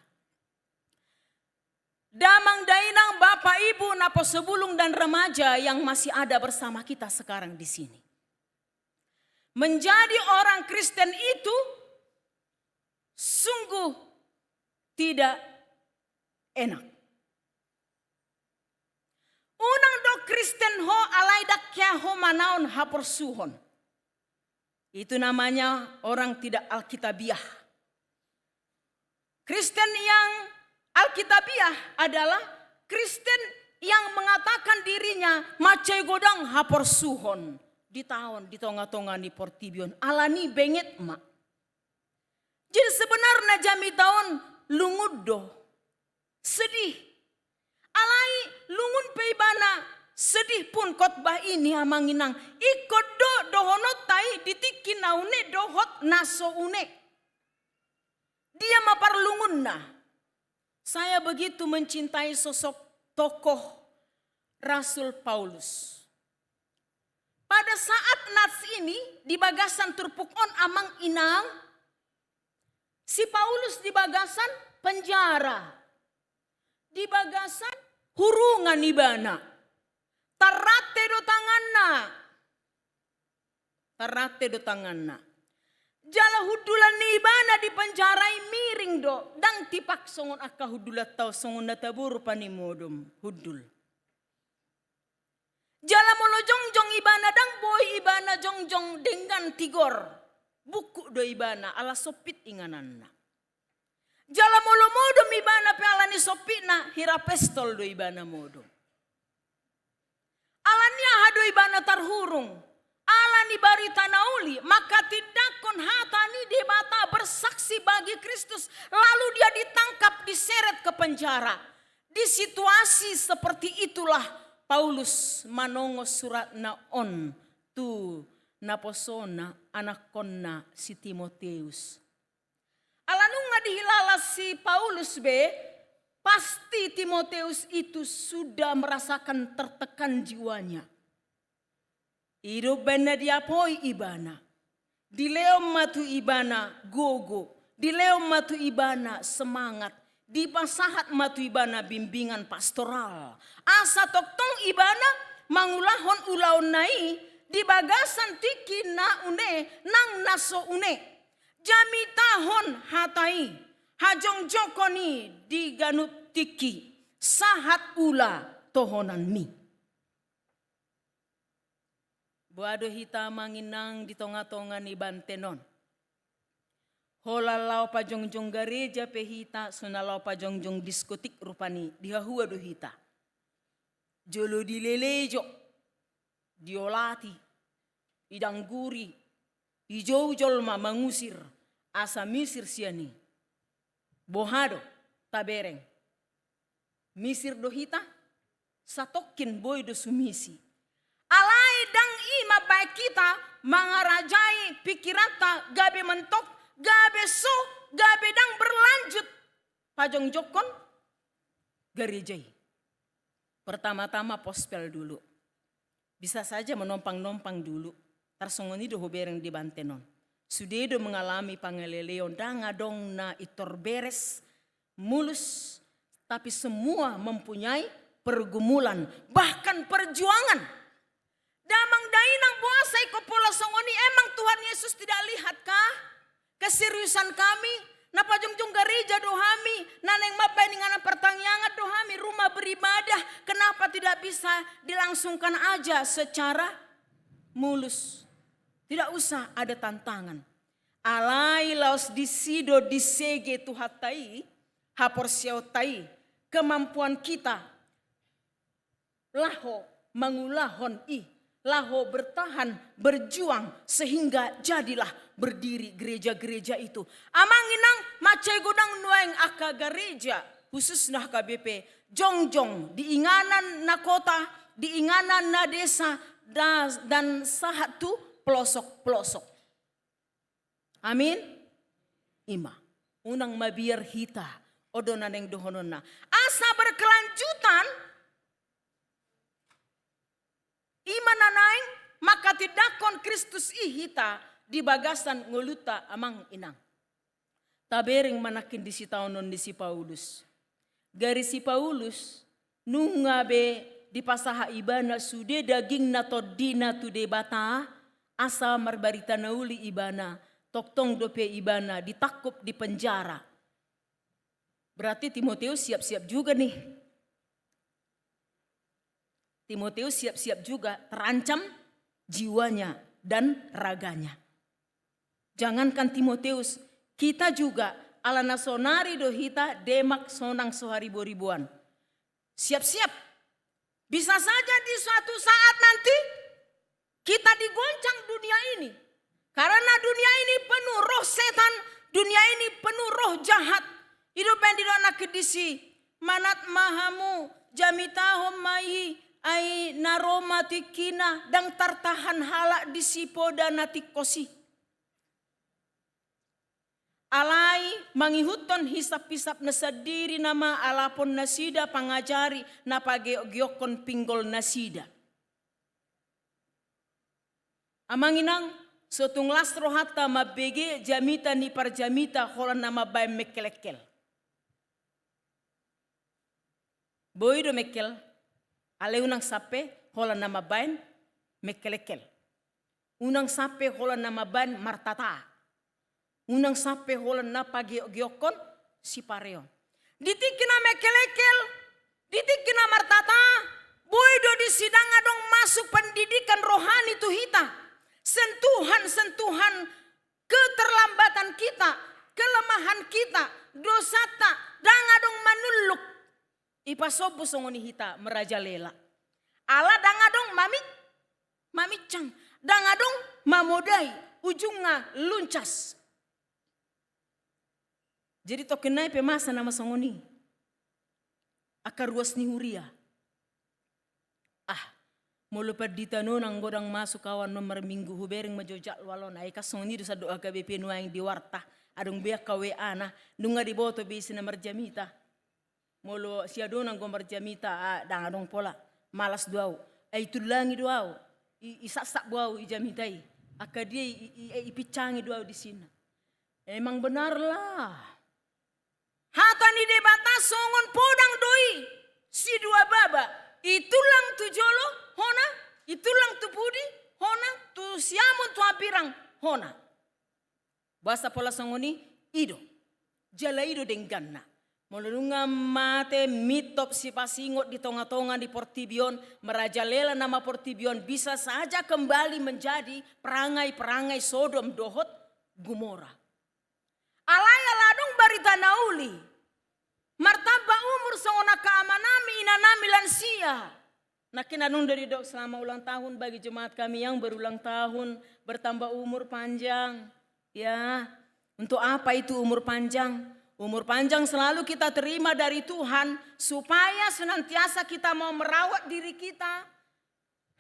Damang dainang Bapak Ibu napo sebulung dan remaja yang masih ada bersama kita sekarang di sini. Menjadi orang Kristen itu sungguh tidak enak. Unang do Kristen ho alaidak kya ho manaon hapersuhon. Itu namanya orang tidak alkitabiah. Kristen yang Alkitabiah adalah Kristen yang mengatakan dirinya macai godang hapor suhon. Di tahun, di tonga-tonga ni portibion. Alani benget mak. Jadi sebenarnya jami tahun lungudo. Sedih. Alai lungun peibana. Sedih pun khotbah ini amanginang. Ikut dohonot tai ditikin naune dohot naso unek. Dia mapar lungun na. Saya begitu mencintai sosok tokoh Rasul Paulus. Pada saat nats ini di bagasan Turpukon amang inang, si Paulus di bagasan penjara. Di bagasan hurungan ibana. Tarate do tanganna. Tarate do tanganna. Jala hudulan ni ibana di penjarai miring do. Dang tipak songon akka hudulat tau songon natabur panimodom hudul. Jala molo jongjong ibana dang boy ibana jongjong dengan tigor. Buku do ibana ala sopit ingananna. Jala molo modom ibana pe ala ni sopitna hira pestol do ibana modom. Alania hado ibana tarhurung. ala ni barita nauli, maka tidakon hata ni debata bersaksi bagi Kristus. Lalu dia ditangkap, diseret ke penjara. Di situasi seperti itulah Paulus manongos surat naon tu naposona anakonna si Timoteus. Alanunga dihilala si Paulus be, pasti Timoteus itu sudah merasakan tertekan jiwanya. Hidup benda diapoi ibana. Di leom matu ibana gogo. Di leom matu ibana semangat. Di pasahat matu ibana bimbingan pastoral. Asa toktong ibana mangulahon ulaon nai. Di bagasan tiki na une nang naso une. Jamitahon hatai, hajong jokoni di ganup tiki, sahat ula tohonan mi. Buado hita manginang di tonga-tonga ni bantenon. Holalau pajongjong gereja pehita, sonalau pajongjong diskotik rupani, dihahua do hita. Jolo dilelejo, diolati, idangguri, dijol ma mangusir. Asa misir siani, bohado tabereng, misir dohita, satokin boy do sumisi. Alai dang ima baik kita mangarajai pikirata gabe mentok, gabe so, gabe dang berlanjut. Pajong jokon gerejai. Pertama-tama pospel dulu. Bisa saja menompang-nompang dulu. Tarsongoni do hobereng di bantenon. Sudedo mengalami pangeleleon dangadong na itor beres, mulus, tapi semua mempunyai pergumulan, bahkan perjuangan. Damang dainang buasai kopola songoni, emang Tuhan Yesus tidak lihatkah keseriusan kami? Napa jung gereja dohami, naneng mapai dengan pertanyaan dohami rumah beribadah, kenapa tidak bisa dilangsungkan aja secara mulus? Tidak usah ada tantangan. Alai laos disido disege tuhatai, hapor siautai, kemampuan kita. Laho mangulahon laho bertahan, berjuang sehingga jadilah berdiri gereja-gereja itu. Amanginang macai godang nueng aka gereja, khusus nah KBP, jongjong diinganan na kota, diinganan na desa, dan sahat tu pelosok-pelosok. Amin. Ima. Unang mabiar hita. Odonan yang dohonona. Asa berkelanjutan. Ima nanaing. Maka tidakon Kristus ihita. Di bagasan ngoluta amang inang. Tabering manakin di si taunon di si Paulus. Gari si Paulus. Nungabe di pasaha ibana sude daging na todina tu debata. Asa marbarita nauli ibana, toktong dope ibana, ditakup di penjara. Berarti Timoteus siap-siap juga nih. Timoteus siap-siap juga terancam jiwanya dan raganya. Jangankan Timoteus, kita juga ala nasonari dohita demak sonang soharibu-ribuan. Siap-siap. Bisa saja di suatu saat nanti kita digoncang dunia ini. Karena dunia ini penuh roh setan. Dunia ini penuh roh jahat. Hidup yang didonak kedisi. Manat mahamu jamitahom mai ai naroma tikina. Dang tartahan halak disipo dan natikosi. Alai mangihuton hisap-hisap nasadiri nama alapon nasida pangajari napageogiokon pinggol nasida. Amanginang sotung lastro hatta mabege jamita ni parjamita holan nama bay mekelekel. Boy do mekel aleunang sape holan nama bay mekelekel. Unang sape holan nama bay martata. Unang sape holan na pageogiokon si pareo. Ditikina mekelekel, ditikina martata. Boy do di sidang adong masuk pendidikan rohani tuhita. Sentuhan-sentuhan keterlambatan kita, kelemahan kita, dosa tak, dangadong manuluk. Ipasopo songoni hita merajalela. Ala dangadong mamicang, dangadong mamodai ujungnya luncas. Jadi tokenai pemasa nama songoni. Akar ruas ni huria. Mulu perdita nang godang masuk kawan nomor minggu hubering majojak walon. Ay kasongoni dosa doa KBP nuang di warta. Adong biak kawe ana. Nunga di boto bisi nomor jamita. Mulu siado nang gomor jamita dangadong pola. Malas duau. Ay tulangi duau. Isasak buau ijamitai. Aka dia ipicangi duau di sini. Emang benarlah. Hata ni debata songon podang doi. Si dua baba. Itulang tu jolo hona. Itulang tu pudi hona. Tu siamun tu apirang hona. Bahasa pola songoni ido. Jala ido dengganna. Mulunga mate mitop si pasingot di tonga-tonga di Portibion. Merajalela nama Portibion bisa saja kembali menjadi perangai-perangai Sodom, Dohot, Gomora. Alaya ladong barita nauli. Martaba umur songona kaamanami inanami lansia. Nakin anong dari dok selama ulang tahun bagi jemaat kami yang berulang tahun bertambah umur panjang. Ya, untuk apa itu umur panjang? Umur panjang selalu kita terima dari Tuhan supaya senantiasa kita mau merawat diri kita,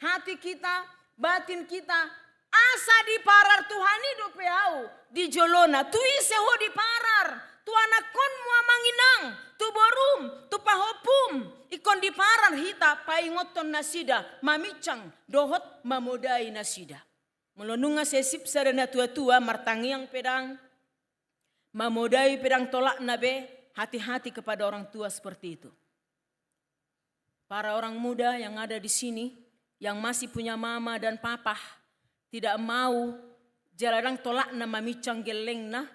hati kita, batin kita. Asa di parar Tuhan hidup peau di jolona tu iseho di parar tu anak kon mua manginang tu borum tu pahopum ikon di parar hita paingoton nasida mamicang dohot mamodai nasida melonunga sesip sarana tua-tua martangiang pedang mamodai pedang tolak nabe hati-hati kepada orang tua seperti itu. Para orang muda yang ada di sini yang masih punya mama dan papa tidak mau jalarang tolak na mamicang geleng na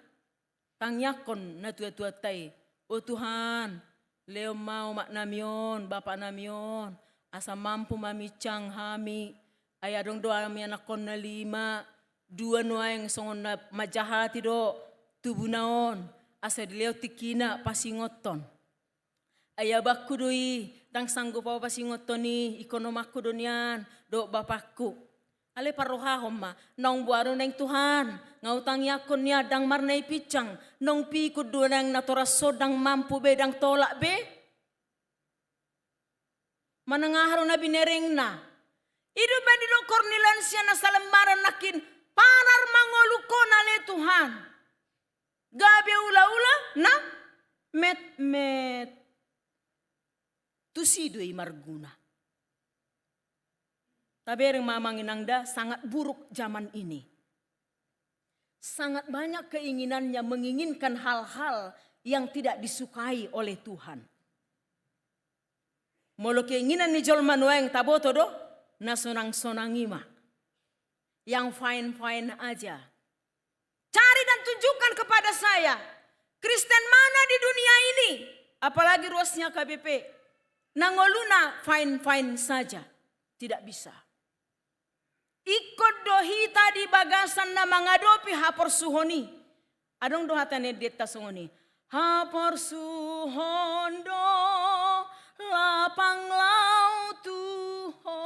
tangyakon na tua-tua tay. O Tuhan, leo mau mak namion, bapak namion, asa mampu mamicang hami, ayadong doa mi anak kon na 5, 2 nuayang songon na majahati do, tubuh naon, asa dileo tikina pasingoton. Ayabakku doi, tang sanggup pa pasingoton ni, ikonomakku donian, do bapakku. Ale parohahom ma, nong buaro neng Tuhan, ngautang yakon niya dang marnay picang, nong pikod do nang naturaso dang mampu be dang tolak be. Manangaharo na binereng na. Ido ba di do kornilan siya na sa lembaran nakin, parar mangoluko na le Tuhan. Gabi ula-ula na met-met. Tusido'y marguna. Tabereng mamanginangda sangat buruk zaman ini. Sangat banyak keinginannya menginginkan hal-hal yang tidak disukai oleh Tuhan. Molo keinginan ni jol manueng taboto do na sonang-sonangima. Yang fine-fine aja. Cari dan tunjukkan kepada saya. Kristen mana di dunia ini? Apalagi ruasnya KBP. Nangoluna fine-fine saja. Tidak bisa. Ikut dohita di bagasan na mangadopi hapor suhoni. Adong dohatane deta sungoni. Hapor suhondo lapang lautuho.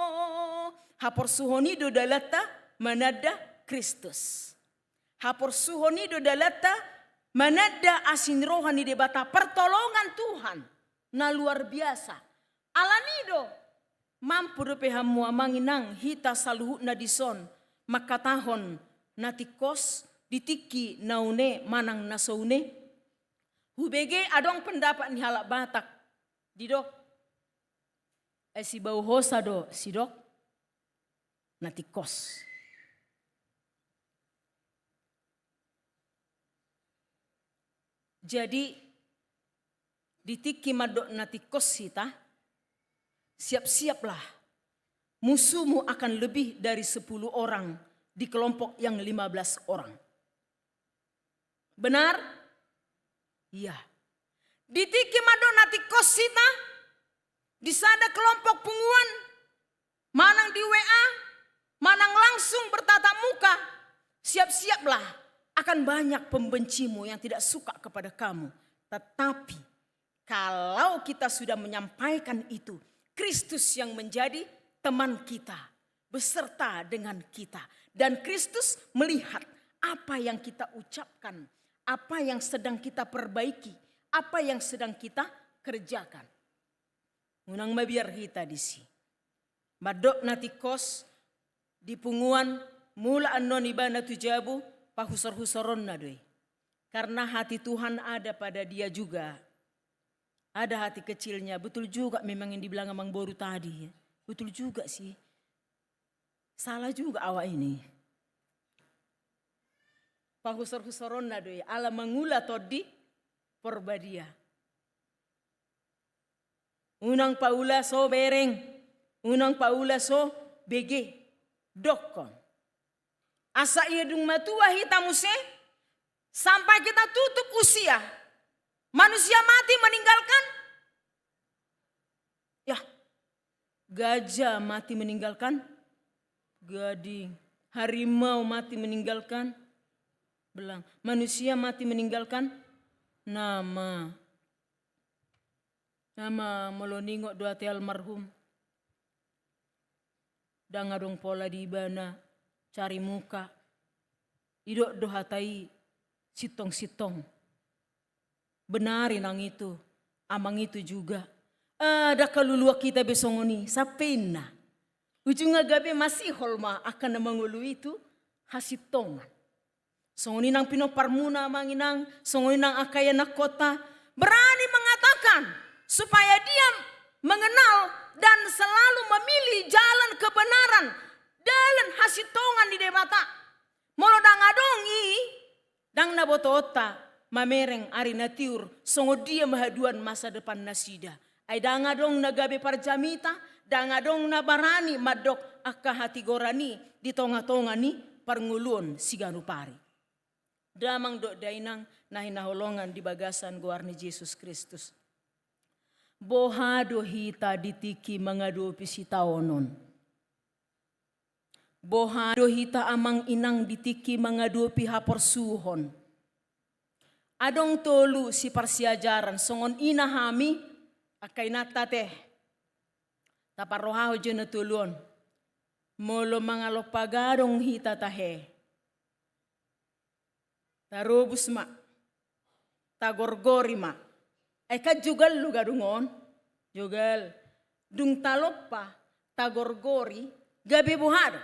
Hapor suhoni do dalata manada Kristus. Hapor suhoni do dalata manada asin rohani debata pertolongan Tuhan. Na luar biasa. Alanido. Mampu do pehamu amanginang hita saluhu na dison makatahon natikos ditiki naune manang nasoune. Hubege adong pendapat ni halak Batak didok. Si bau hosa do sidok natikos. Jadi ditiki madok natikos hita. Siap-siaplah, musuhmu akan lebih dari 10 orang di kelompok yang 15 orang. Benar? Iya. Ditiki madonati kosita, disada kelompok punguan, manang di WA, manang langsung bertatap muka. Siap-siaplah, akan banyak pembencimu yang tidak suka kepada kamu. Tetapi kalau kita sudah menyampaikan itu, Kristus yang menjadi teman kita beserta dengan kita. Dan Kristus melihat apa yang kita ucapkan, apa yang sedang kita perbaiki, apa yang sedang kita kerjakan. Unang mabiar kita di sini. Madok nati kos di punguan mula anon iba na tujabu pahusor-husoron na doy. Karena hati Tuhan ada pada dia juga. Ada hati kecilnya, betul juga memang yang dibilang Amang Boru tadi. Ya. Betul juga sih. Salah juga awak ini. Pahusor-husoron na doy, ala mangula todi porbadia. Unang paula so bereng, unang paula so bege, dokon. Asa iya dung matua hitamuse, sampai kita tutup usia. Manusia mati meninggalkan. Ya, gajah mati meninggalkan. Gading, harimau mati meninggalkan. Belang, manusia mati meninggalkan. Nama meloningok dua ti almarhum. Dangadong pola di ibana, cari muka. Idok dohatai sitong-sitong. Benarin ang itu, amang itu juga. Ada kaluluwa kita besongoni, sapena. Ujung gabi masih holma akan mangulu itu hasitongan. Songoni nang pinoparmuna manginang, songoni nang akaya na kota. Berani mengatakan supaya dia mengenal dan selalu memilih jalan kebenaran. Dalam hasitongan di debata. Molo dangadongi, dang nabotota. Mamereng ari natiur, songo dia mahaduan masa depan nasida. Ay dangadong nagabe parjamita, dangadong nabarani madok akka hati gorani di tonga-tonga ni parngulun siganu pari. Damang dok dainang nahinaholongan di bagasan guarni Yesus Kristus. Bohado hita ditiki mangadopi si taonon. Bohado hita amang inang ditiki mangadopi haporsuhon. Adong tolu si parsiajaran songon inahami akay natate. Taparohaho dyan na tulon. Molo mga lopagarong hita tahe. Tarubus ma. Tagorgori ma. Ay kadjugal lugarungon. Jugal. Dung talop pa. Tagorgori. Gabi buhado.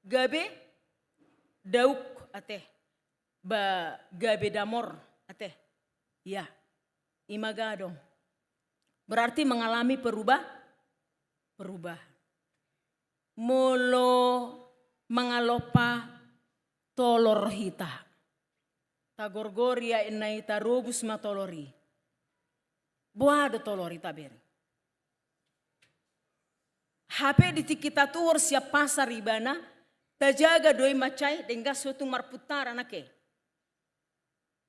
Gabi dauk ate. Ba gabi damor ate. Ya. Imagadong. Berarti mengalami perubahan. Molo mangalopa tolor hita. Tagorgoria inay tarubus matolori. Buado tolori taberi. HP ditikita tuor siap pasar ibana. Tajaga doi macai dengga suatu marputar anake.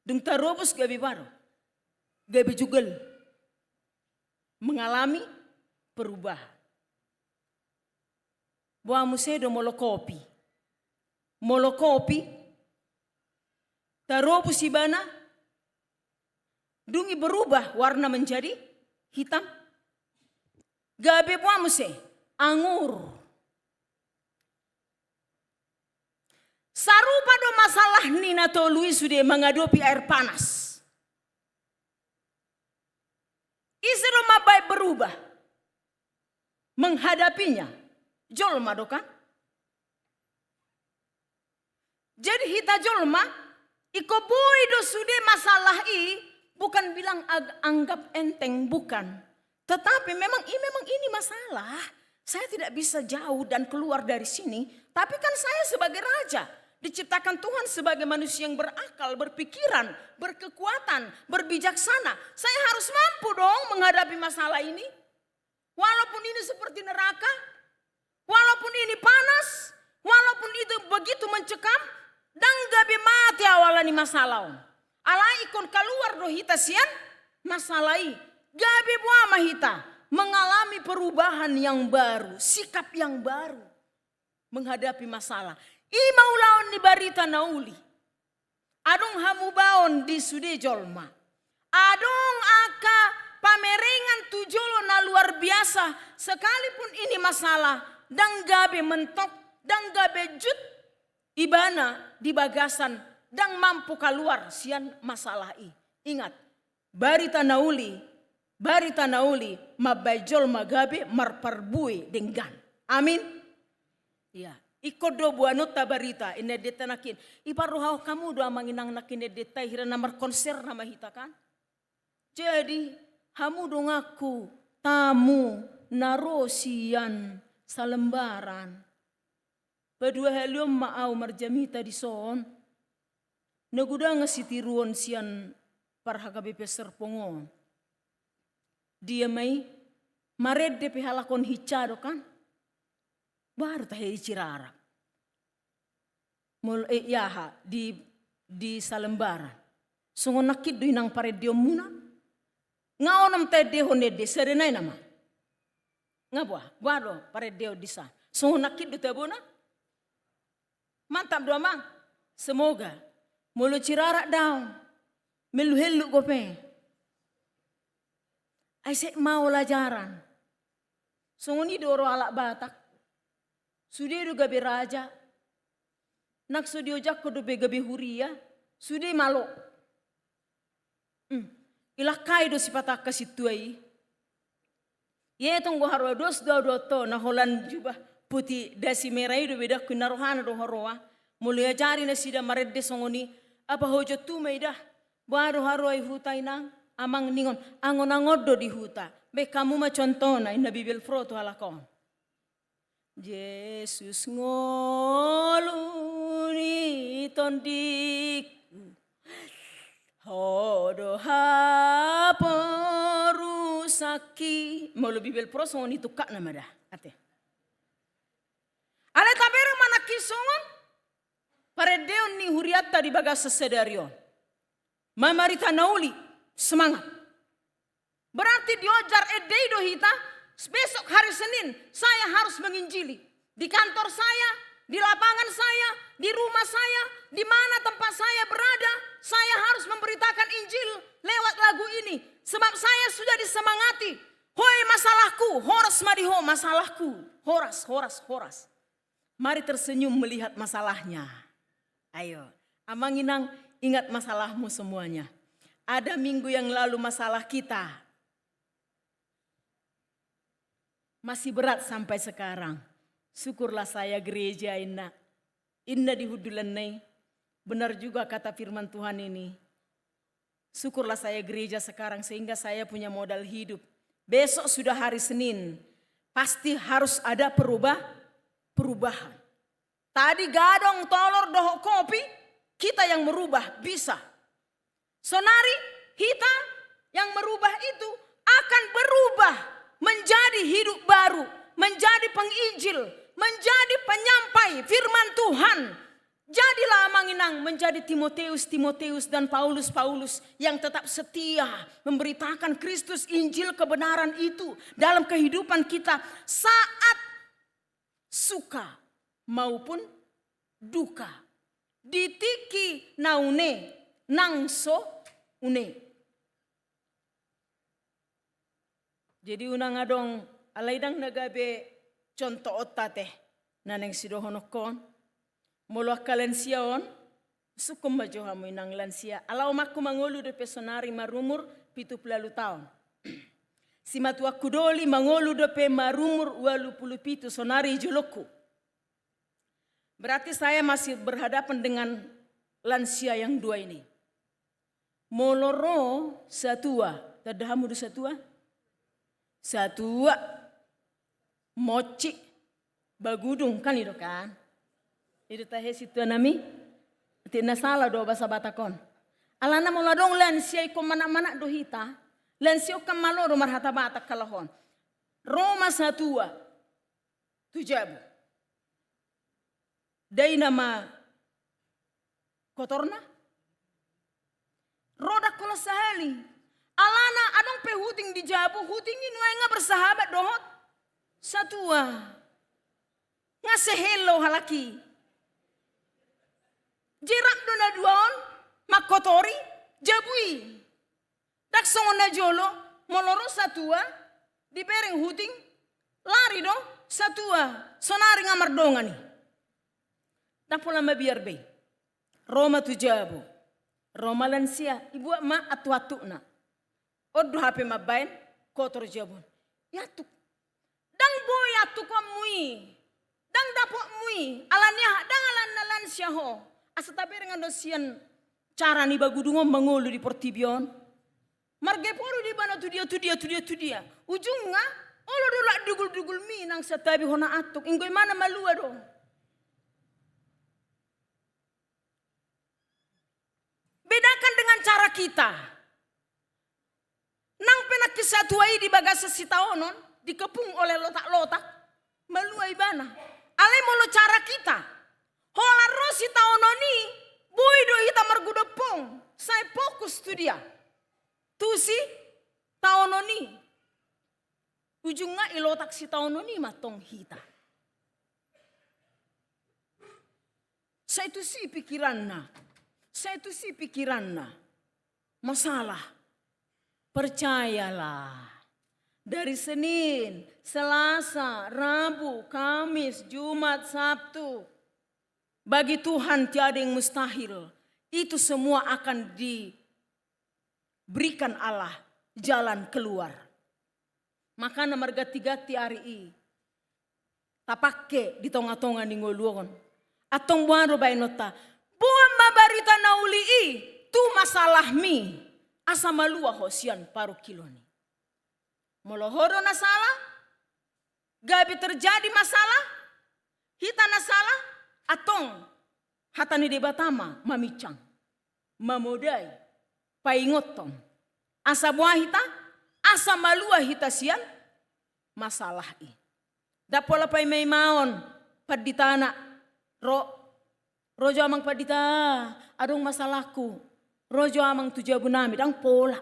Dung tarubus gabi baru. Gabi jugal. Mengalami perubahan. Buah musedo molokopi. Molokopi. Tarobus ibana. Dungi berubah warna menjadi hitam. Gabi buah muse. Anggur. Sarupa do masalah nina tolui sudah mengadopi air panas. Isero mabai berubah. Menghadapinya. Jolma do kan? Jadi hita jolma. Iko boy do sudah masalah bukan bilang anggap enteng, bukan. Tetapi memang ini masalah. Saya tidak bisa jauh dan keluar dari sini. Tapi kan saya sebagai raja. Diciptakan Tuhan sebagai manusia yang berakal, berpikiran, berkekuatan, berbijaksana. Saya harus mampu dong menghadapi masalah ini. Walaupun ini seperti neraka, walaupun ini panas, walaupun itu begitu mencekam, dan gabi mati awalani masalah. Alai ikon keluar do hita sian masalai. Gabi buah mahita mengalami perubahan yang baru, sikap yang baru menghadapi masalah. Ima ulaon ni barita nauli. Adong hamubaon di sude jolma. Adong aka pamerengan tujolo na luar biasa. Sekalipun ini masalah, dang gabe mentok, dang gabe jut, ibana di bagasan, dang mampu keluar sian masalah i. Ingat, bari tanauli, mabajol magabe marparbui denggan. Amin. Ya, ikut do buanut tabarita ine detanakin. Iparuhau kamu do amanginang nakine detai hira namar konser nama hita kan. Jadi, hamu do ngaku tamu narosian salembaran. Badua helium maau marjamita di son. Naguda ngasitiruon sian parhagabe peser pongon. Dia mai mared de pihalakon hicado kan. Baru tahe cirara. Mul yaha di salembaran. Sungon nakid do inang paredio muna. Ngaonam tede honede serenai nama. Ngabwa, wado paredio disa. Sungon nakid do tabona. Mantap do mang. Semoga mulu cirara daun. Melu helu gope. Aisek mau lajaran. Sungon ni doro alak Batak. Sudah do gabe raja. Nak sudio jakko do be gabe huria. Sudah malo. Ilakai do sipataka situai. Ye tunggu harwa dos do to na holan jubah putih dasi merai do beda kunarohana do horoa. Mulia jari na sida maredde songoni. Apa hojo tu meidah. Baru harwa hutai nang. Amang ningon. Angon angodo di huta. Be kamu ma contona ina Bibel froto halakon. Yesus ngoluni tondiku hodo haporusaki mau Bibel pro songon itu kak nama dah ate ale tabere mana kisongon paredeon ni huriata di bagas sesedarion mamarita nauli semangat berarti diojar edeido hita. Besok hari Senin saya harus menginjili. Di kantor saya, di lapangan saya, di rumah saya, di mana tempat saya berada. Saya harus memberitakan Injil lewat lagu ini. Sebab saya sudah disemangati. Hoi masalahku, horas mariho masalahku. Horas. Mari tersenyum melihat masalahnya. Ayo, amanginang ingat masalahmu semuanya. Ada minggu yang lalu masalah kita. Masih berat sampai sekarang. Syukurlah saya gereja inna di hudulanai. Benar juga kata firman Tuhan ini. Syukurlah saya gereja sekarang sehingga saya punya modal hidup. Besok sudah hari Senin. Pasti harus ada perubahan. Tadi gadong tolor doho kopi. Kita yang merubah bisa. Sonari kita yang merubah itu akan berubah. Menjadi hidup baru, menjadi penginjil, menjadi penyampai firman Tuhan. Jadilah amanginang menjadi Timoteus dan Paulus yang tetap setia memberitakan Kristus Injil kebenaran itu dalam kehidupan kita saat suka maupun duka. Ditiki naune nangso une. Jadi unang adong alaidang nagabe contoh otate naneng sidohonokon molo kalensiaon sukum majohamu inang lansia alau maku mangolu de pesonari marumur 70 tahun. Si matua kudoli mangolu de pe marumur 87 sonari joloku. Berarti saya masih berhadapan dengan lansia yang dua ini. Moloro satua, tadahamu du satua? Satua moci bagudung kan itu kan. Itu tahe situ nami. Tidak salah do bahasa Batakon. Alana mula dong lansia iko mana-mana do hita. Lansia kan malo rumah hata Batak kalahon. Roma satua. Tujabu. Dai nama kotorna. Roda kola sahali. Alana adong pe huting di Jabu, huting ini nga bersahabat dohot. Satua. Nga sehelo halaki. Jerak dona duaon, makotori, jabui. Tak songon na jolo, moloro satua, di pereng huting, lari dong, satua sonari ngamar dongani. Tapula mabiar be. Roma tujabu. Roma lansia ibu ma atu na. Odo hape mabain kotor jabun. Yatuk. Dang boy yatuk mui. Dang dapok mui. Alania dang alan lansia ho. Asa tabe dengan dosian cara ni bagudungo mangolu di portibion. Marge poru di bana tu dia. Ujungnya olo dolak dugul mi nang satabi hona atuk. Inggoy mana malua do. Bedakan dengan cara kita. Nang penakisatuai di bagasa sitaonon, dikepung oleh lotak-lotak, meluai bana. Ale molo cara kita. Hola rosi taononi, boido ita margudopong. Saya fokus tu dia. Tusi taononi. Ujungnya ilotak si taononi matong hita. Saya itu si pikiranna. Masalah. Percayalah. Dari Senin, Selasa, Rabu, Kamis, Jumat, Sabtu. Bagi Tuhan tiada yang mustahil. Itu semua akan diberikan Allah jalan keluar. Maka marga tigati hari ini. Tapake di tonga-tonga ni ngoluon. Atong buano bainota. Buang mabarita nauli tu masalah mi. Asa malua hosian paru kiloni. Molohoro na salah. Gabi terjadi masalah. Hita na salah. Atong hatani debatama mamicang. Mamodai. Paingoton. Asa buah hita. Asa malua hita sian. Masalah i. Dapola pay may maon. Paditana. Rojo amang padita, adong masalahku. Rojo amang tujabu nami, dang pola.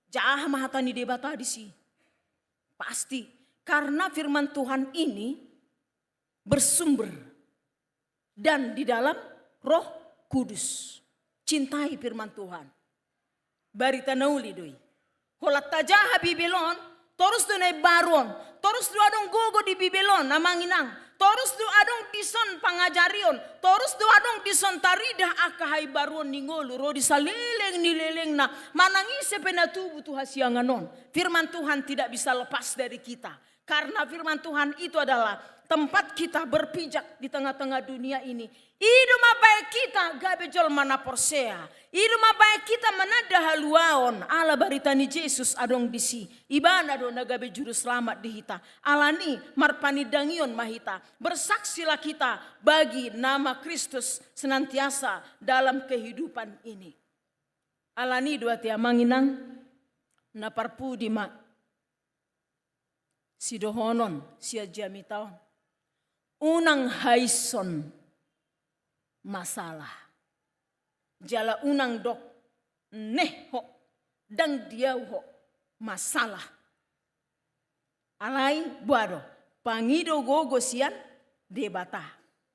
Jah mahata ni debata di si. Pasti, karena firman Tuhan ini bersumber. Dan di dalam Roh Kudus. Cintai firman Tuhan. Barita nauli doi. Holat tajah Babylon, terus do nai baron. Terus do adong gogo di Babylon, namanginang. Terus do adong dison pangajarion. Terus do adong dison taridah akahai baruan ningolu. Rodi saleleng nileleng na. Manangise penatubu tu hasianganon. Firman Tuhan tidak bisa lepas dari kita. Karena firman Tuhan itu adalah tempat kita berpijak di tengah-tengah dunia ini. Idu mabaik kita gabe jol mana porsea. Idu mabaik kita manada haluaon. Ala baritani Yesus adong disi. Ibana do nagabe juru selamat di hita. Alani marpani dangion mahita. Bersaksilah kita bagi nama Kristus senantiasa dalam kehidupan ini. Alani dua tia manginang naparpu di mak. Sidohonon sia jamitaon. Unang haison masalah. Jala unang dok neho dang diau ho masalah. Alai buado pangido gogo sian debata.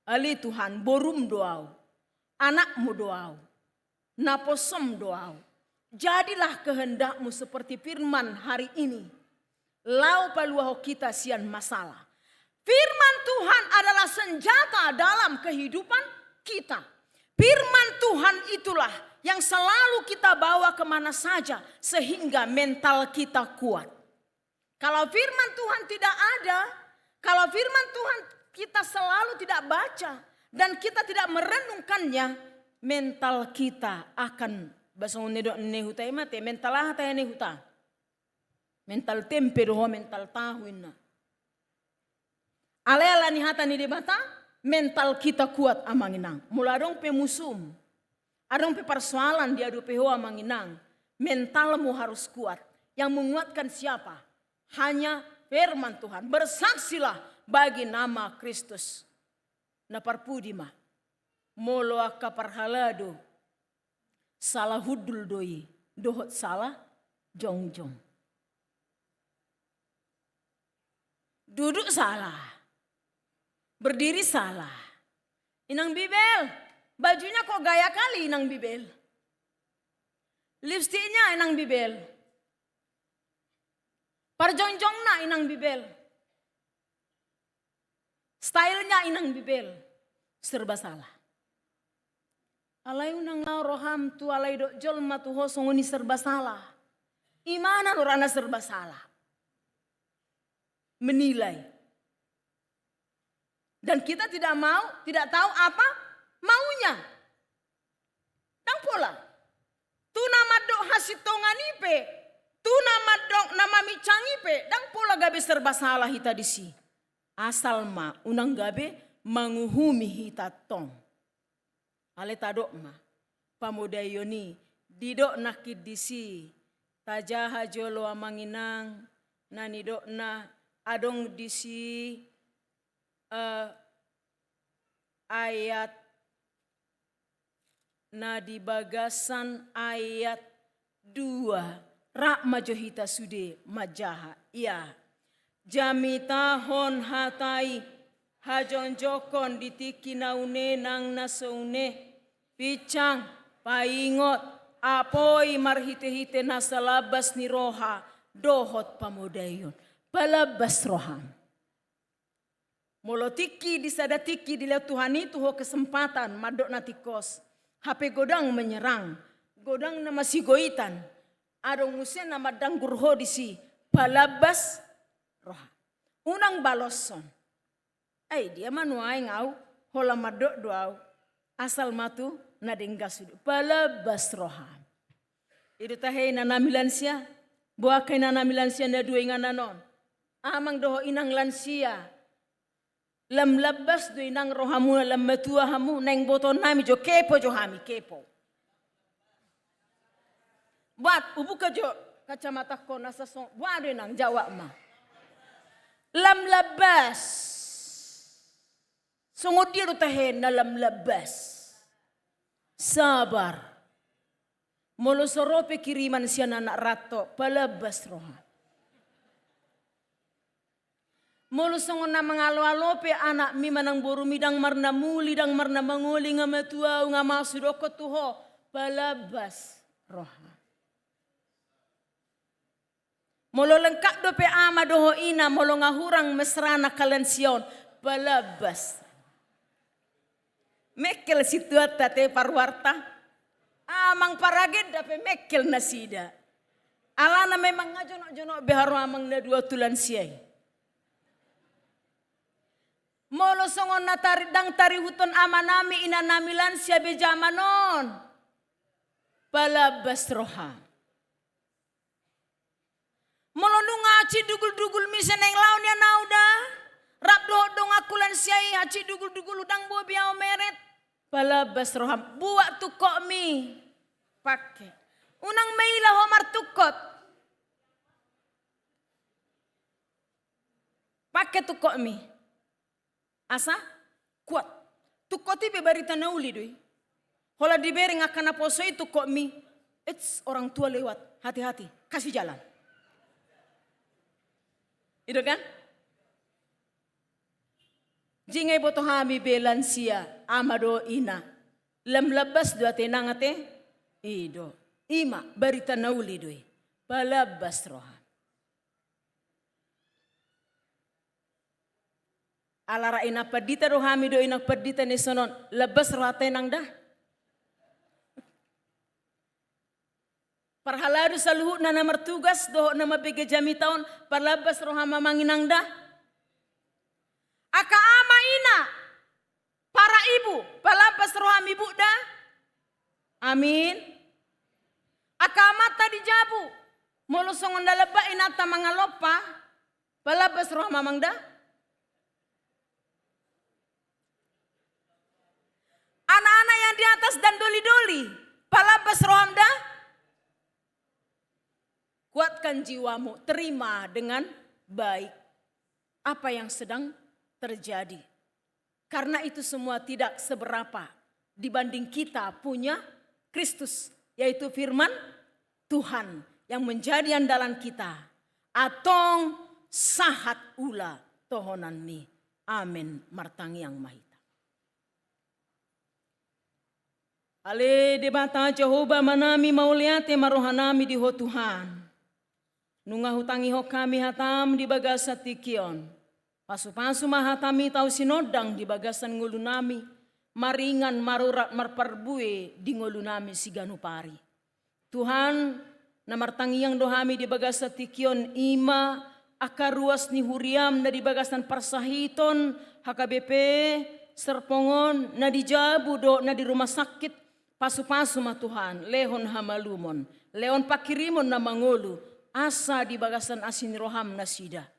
Ali Tuhan borum doau. Anakmu doau. Naposom doau. Jadilah kehendakmu seperti firman hari ini. Lau paluaho kita sian masalah. Firman Tuhan adalah senjata dalam kehidupan kita. Firman Tuhan itulah yang selalu kita bawa kemana saja sehingga mental kita kuat. Kalau firman Tuhan tidak ada, kalau firman Tuhan kita selalu tidak baca dan kita tidak merenungkannya, mental kita akan basong nehuta mate mental hata nehuta. Mental tempe doho mental tahuin na. Ale-ala ni hata ni debata, mental kita kuat amanginang. Mula adong pemusum, adong persoalan di adu peho amanginang. Mentalmu harus kuat. Yang menguatkan siapa? Hanya firman Tuhan. Bersaksilah bagi nama Kristus. Naparpudima. Molo akka parhalado. Salah hudul doi. Dohot salah jongjong. Duduk salah. Berdiri salah. Inang Bibel. Bajunya kok gaya kali Inang Bibel. Lipstiknya Inang Bibel. Parjongjong na Inang Bibel. Stylenya inang bibel. Serba salah. Alay unang ngau roham tu alay dok jol matu hosong ini serba salah. Imana lorana serba salah. Menilai. Dan kita tidak tahu apa maunya. Dan pola. Tu nama dok hasitongan ipe. Tu nama micang ipe. Dan pola gabe serba salah hita di si. Asal ma unang gabe manguhumi hita tong. Ale tadok ma, pamuda yoni, didok nakid disi, tajaha jolo amanginang, nanidok na adong disi ayat na di bagasan ayat 2, rak majohita sude majaha, iya, jamita hon hatai, hajon jokon ditiki naune nang nasaune, picang, paingot, apoi marhite-hite nasalabas ni roha, dohot pamudayon, palabas roham. Molotiki disadatiki dila Tuhan itu ho kesempatan madok natikos. HP godang menyerang, godang nama si goitan, adong musen nama danggur ho disi, palabas roha. Unang baloson. Dia manuai ngau, hola madok doau, asal matu nadengga sudu, palabas roham. Itu tahai nanamilansia, buakai nanamilansia na dua ingananon. Amang doho inang lansia, lam labas do inang rohamu lam matua hamu, neng boton nami jo kepo jo hami kepo. Buat ubuka jo kacamata ko nasa song, buat do inang jawab ma. Lam labas, sungod dia do tahai na lam labas. Sabar. Molo sorope kiriman siya na rato, palabas roha. Molo songon na mga alo-alope anak mi manang buru midang marna muli, dang marna manguli nga matuaw nga masudoko tuho, palabas roha. Molo lengkap dope ama doho ina, molo nga hurang mesra na kalension, palabas. Mekel situata te parwarta. Amang paraged dape mekel nasida. Alana memang ngajonok-jonok beharo amang na dua tulan siyay. Molo songon na dang tari huton ama nami inanamilan siya bejamanon. Palabas roha. Molo nungaci dugul-dugul misa neng laun ya nauda. Rap doh dong akulan siyay haci dugul-dugul udang bobiao meret. Palabas roham, buat tukok mi, pakai. Unang mailah homar tukot, pakai tukok mi. Asa kuat, tukot itu berita nauli doi. Hola diberi akan aposo itu tukok mi. It's orang tua lewat, hati-hati, kasih jalan. Itu kan? Jingay boto hami belansia amado ina. Lam labas doa tenangate ido. Ima barita nauli doi. Palabas roha. Alara ina padita rohami do ina padita ni sonon. Labas roha tenang dah. Parhaladu saluhut na namartugas doho na mabigay jami taon. Palabas roha mamanginang dah. Aka ama ina, para ibu, palabas roham ibu dah. Amin. Aka mata dijabu, molo songon dalaba inata mangalopa, palabas roham mamang dah. Anak-anak yang di atas dan doli-doli, palabas roham dah. Kuatkan jiwamu, terima dengan baik apa yang sedang terjadi. Karena itu semua tidak seberapa dibanding kita punya Kristus, yaitu firman Tuhan yang menjadi andalan kita. Atong sahat ula tohonan mi. Amin. Martangi yang mahita. Ale debata Jehovah manami mauliate marohanami di ho Tuhan. Nunga hutangi ho kami hatam di bagasa tikion. Pasu-pasu mahatami tau sinodang di bagasan ngulu nami, maringan marurat marparbue di ngulu nami si ganupari. Tuhan, namartangiang dohami di bagasan tikion ima, akaruas ni huriam na di bagasan parsahiton, HKBP, serpongon, na di jabu do na di rumah sakit, pasu-pasu ma Tuhan, lehon hamalumon, leon pakirimon na mangulu, asa di bagasan asin roham na sida.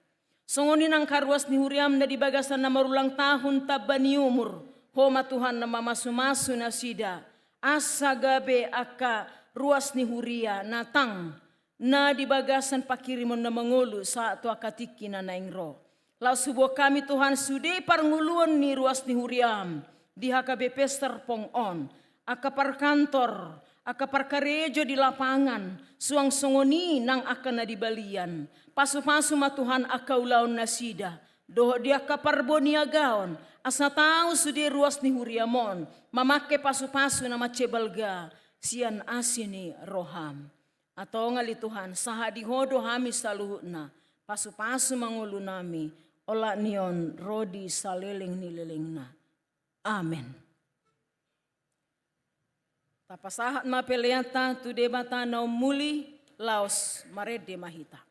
Songonin ang karuas ni huriam na di bagasan na marulang tahun tabani umur, homa Tuhan na mamasumasu na sida, asa gabe aka ruas ni huria natang, na di bagasan pakirimon na mangulu sa ato akatiki na naingro. Lau subuh kami Tuhan sude parnguluan ni ruas ni huriam, di HKBP serpong on, akapar kantor, akapar karejo di lapangan, suang songoni nang akan na di balian. Pasu-pasu ma Tuhan akaulaon na sida, doho dia kapar boniagaon, asa tau sude ruas ni huriamon, mamake pasu-pasu na macebalga, sian asini roham. Atau ngali Tuhan, sahadi hodo hami saluhutna, pasu-pasu mangulu nami, ola nion rodi saliling nililingna. Amen. Tapasahat mapeliata tu debata na muli laos marede mahita.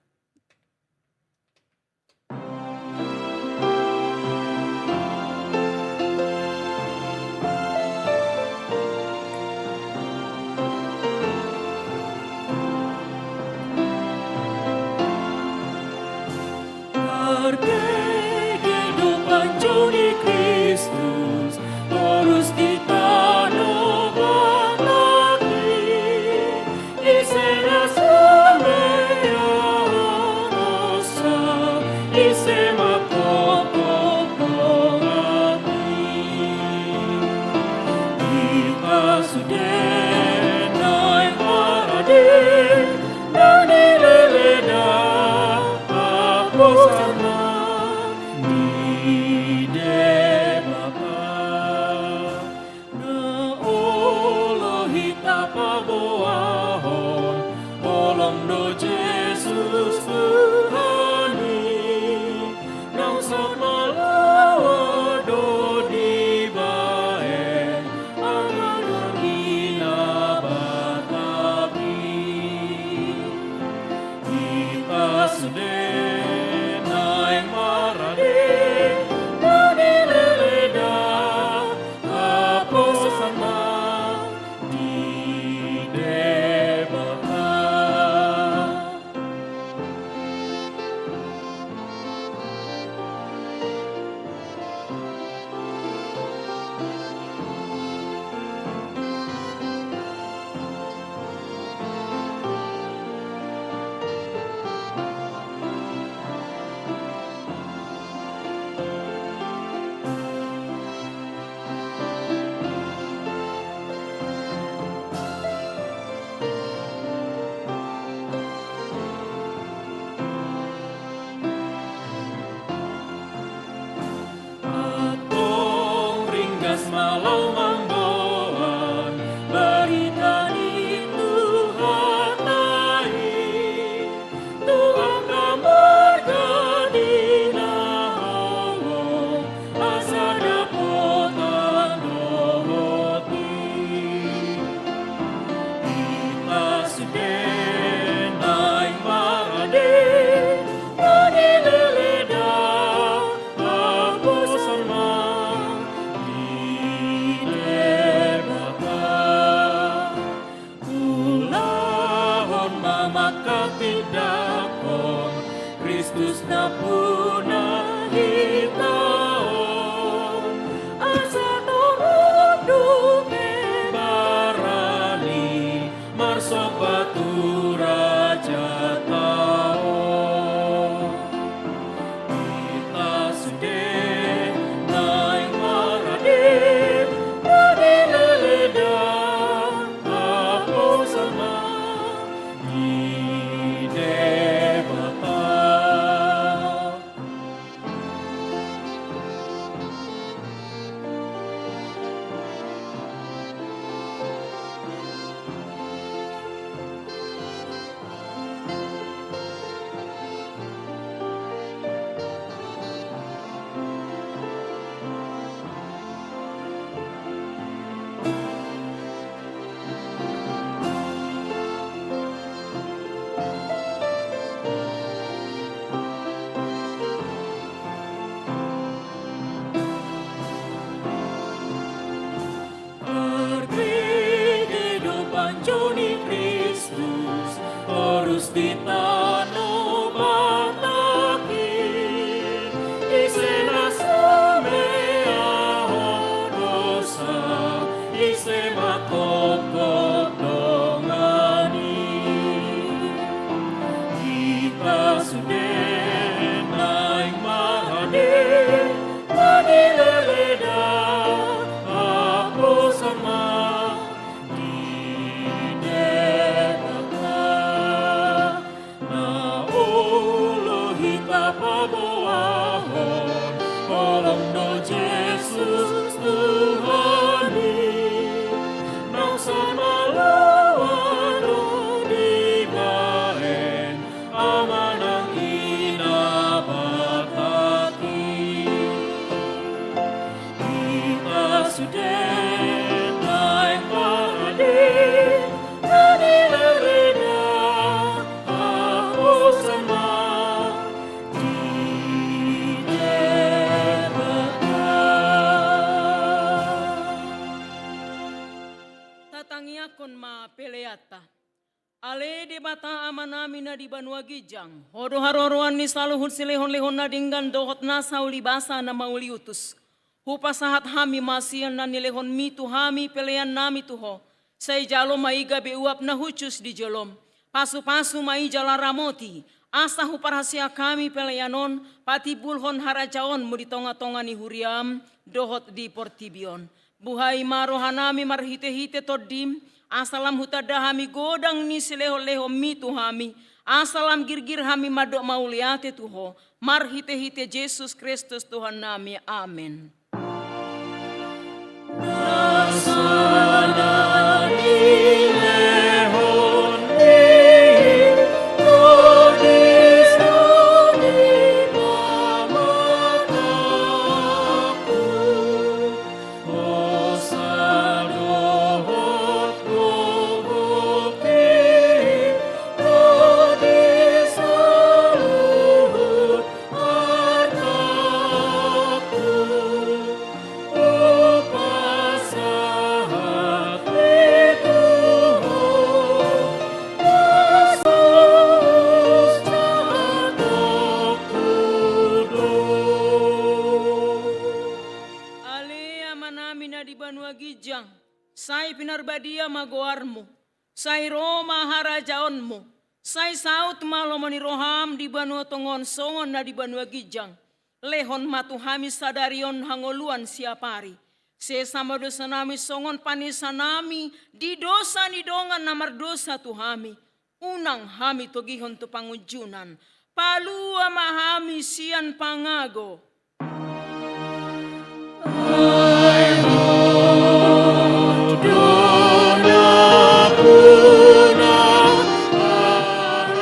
Kehidupan Joni Kristus terus ditanamkan lagi di sana semea rasa di semak pokok hati kita sudah naik marade dan dileleda aku sama di debata na olo hita paboahon olong do Jesus Tuhani nang sama lawa do di bae amanor gina batapi kita sudah malau mamboan berita di Tuhan naik Tuhan kamar gadina hawo asa dapotan dohoti kita sudah naik marade dari leleda aku sama Kristus na puna hitaon asa turun dume barani marsok batu raja taon kita sudah naik marade dari leleda aku sama di debata. Hospitano bataki, isena samea horosa, isema kokok dongani. Kita sudah naik mahade, madileleda, aku sama di debaka. Na ulo hita pabuahon, tolong do Yesus Tuhani. Nang sama lawano di baen, amanang inabataki. Kita sudah naik mahade, madileleda, aku sama di debaka. Tatangiakon ma peleata. Ale de bata amanami na di Banua Gijang. Hodo haroroan ni saluhut silehon lehon na dinggan dohot na sauli basa na mauli utus. Hupasahat hami masian na nilehon mitu hami pelean nami tuho. Say jalo maiga beuap na hucus di jolom. Pasu-pasu mai jala ramoti. Asa huparhasia kami peleanon. Pati bulhon harajaon mu di tonga-tonga ni huriam. Dohot di portibion. Buhai marohanami marhite-hite todim. Asalam hutada hami godang ni sileho-leho mitu hami. Asalam girgir hami madok mauliate tuho. Marhite-hite Yesus Kristus Tuhan nami. Amin. Sana nilehon ni, kodis di mamataku. O sadohot kubuki, kodis saluhut hartaku. O pasahat Tuhan, Yesus jatuh kudus. Ale amanami na di Banua Gijang. Say pinarbadia magoarmu. Say Roma harajaonmu. Say saut malomoni roham di Banua Tongon songon na di Banua Gijang. Lehon matuhami sadarion hangoluan siapari. Sesama dosa nami songon panisa nami. Di dosa ni dongan namar dosa tuhami. Unang hami togihon tu pangujunan. Palua mahami sian pangago. Dona puna harajaon,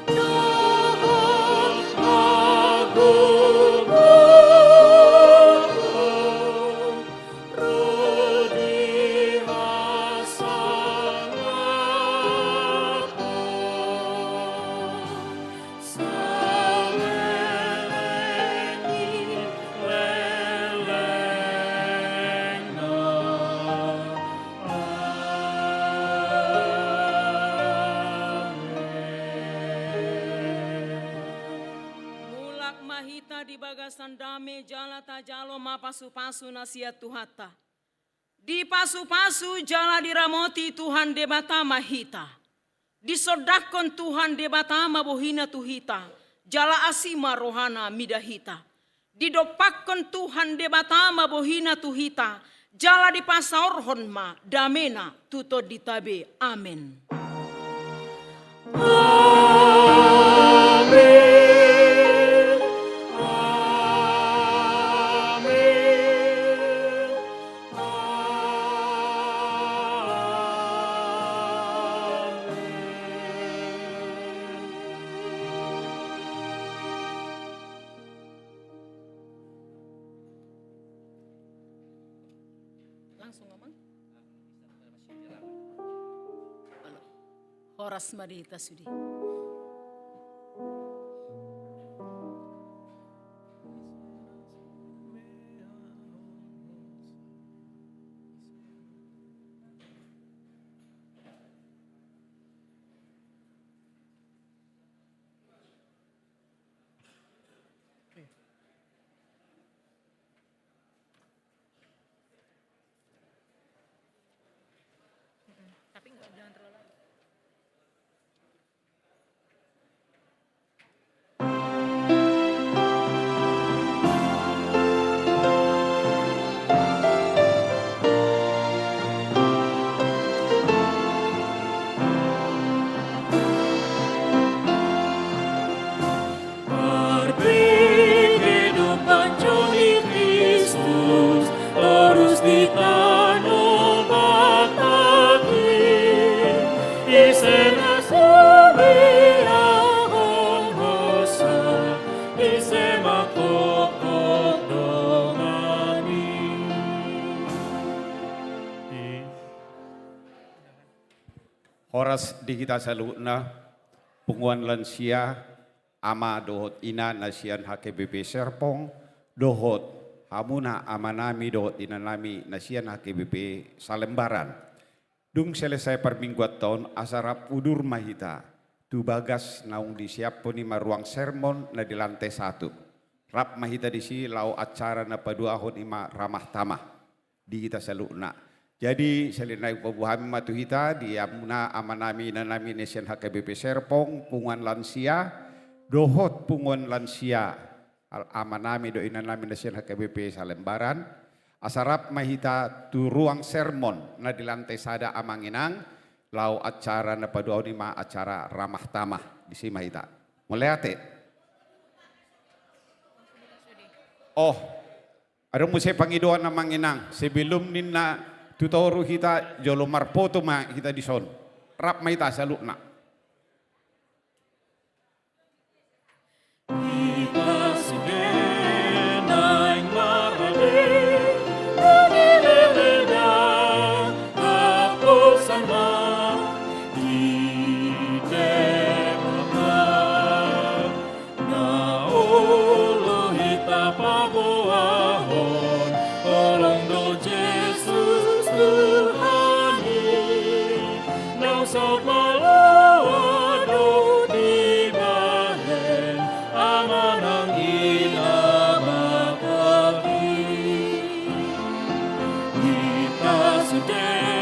dohot agung rodi hasangatku. Sawelengi lelengna. Mulak mahita di bagasan dame jala tajalo ma pasu-pasu nasihat tuhata. Di pasu-pasu jala diramoti Tuhan debata mahita. Disodakon Tuhan debata mabohina tuhita. Jala asima rohana midahita. Didopakon Tuhan debata mabohina tuhita. Jala di pasaorhon ma damena tuto ditabe. Amin. Amin. Amin. Langsung ngomong. Horas madita sudi. Itano bataki Isena sumiahon hosa Isema kokok dongani Horas di kita saluna punguan lansia ama dohot ina nasian HKBP Serpong dohot hamuna amanami dohot ina nami nasian HKBP Salembaran. Dung selesai permingguan tahun asarap udur mahita tu bagas naung disiap poni maruang sermon na di lantai 1. Rap mahita di si lau acara na paduahon ima ramah tamah di kita saluna. Jadi selinai pabuhami matuhita di amuna amanami nanami nesian HKBP Serpong punguan lansia dohot punguan lansia al amanami do inanami nesian HKBP Salembaran asarap mahita tu ruang sermon na di lantai sada amanginang lau acara na paduaw ni ma acara ramah tamah di si mahita mulai ate oh ada musay pangidoan na manginang sebelum nina tutoro kita jolo marpoto ma kita dison rap maita salukna Kita sugenay marali Nagililida Ako sama Idemaka Naulo hita pabuahon Olong do Jesus Tuhani Nau sa malawado di bahen Amanang ilamakaki Kita sudah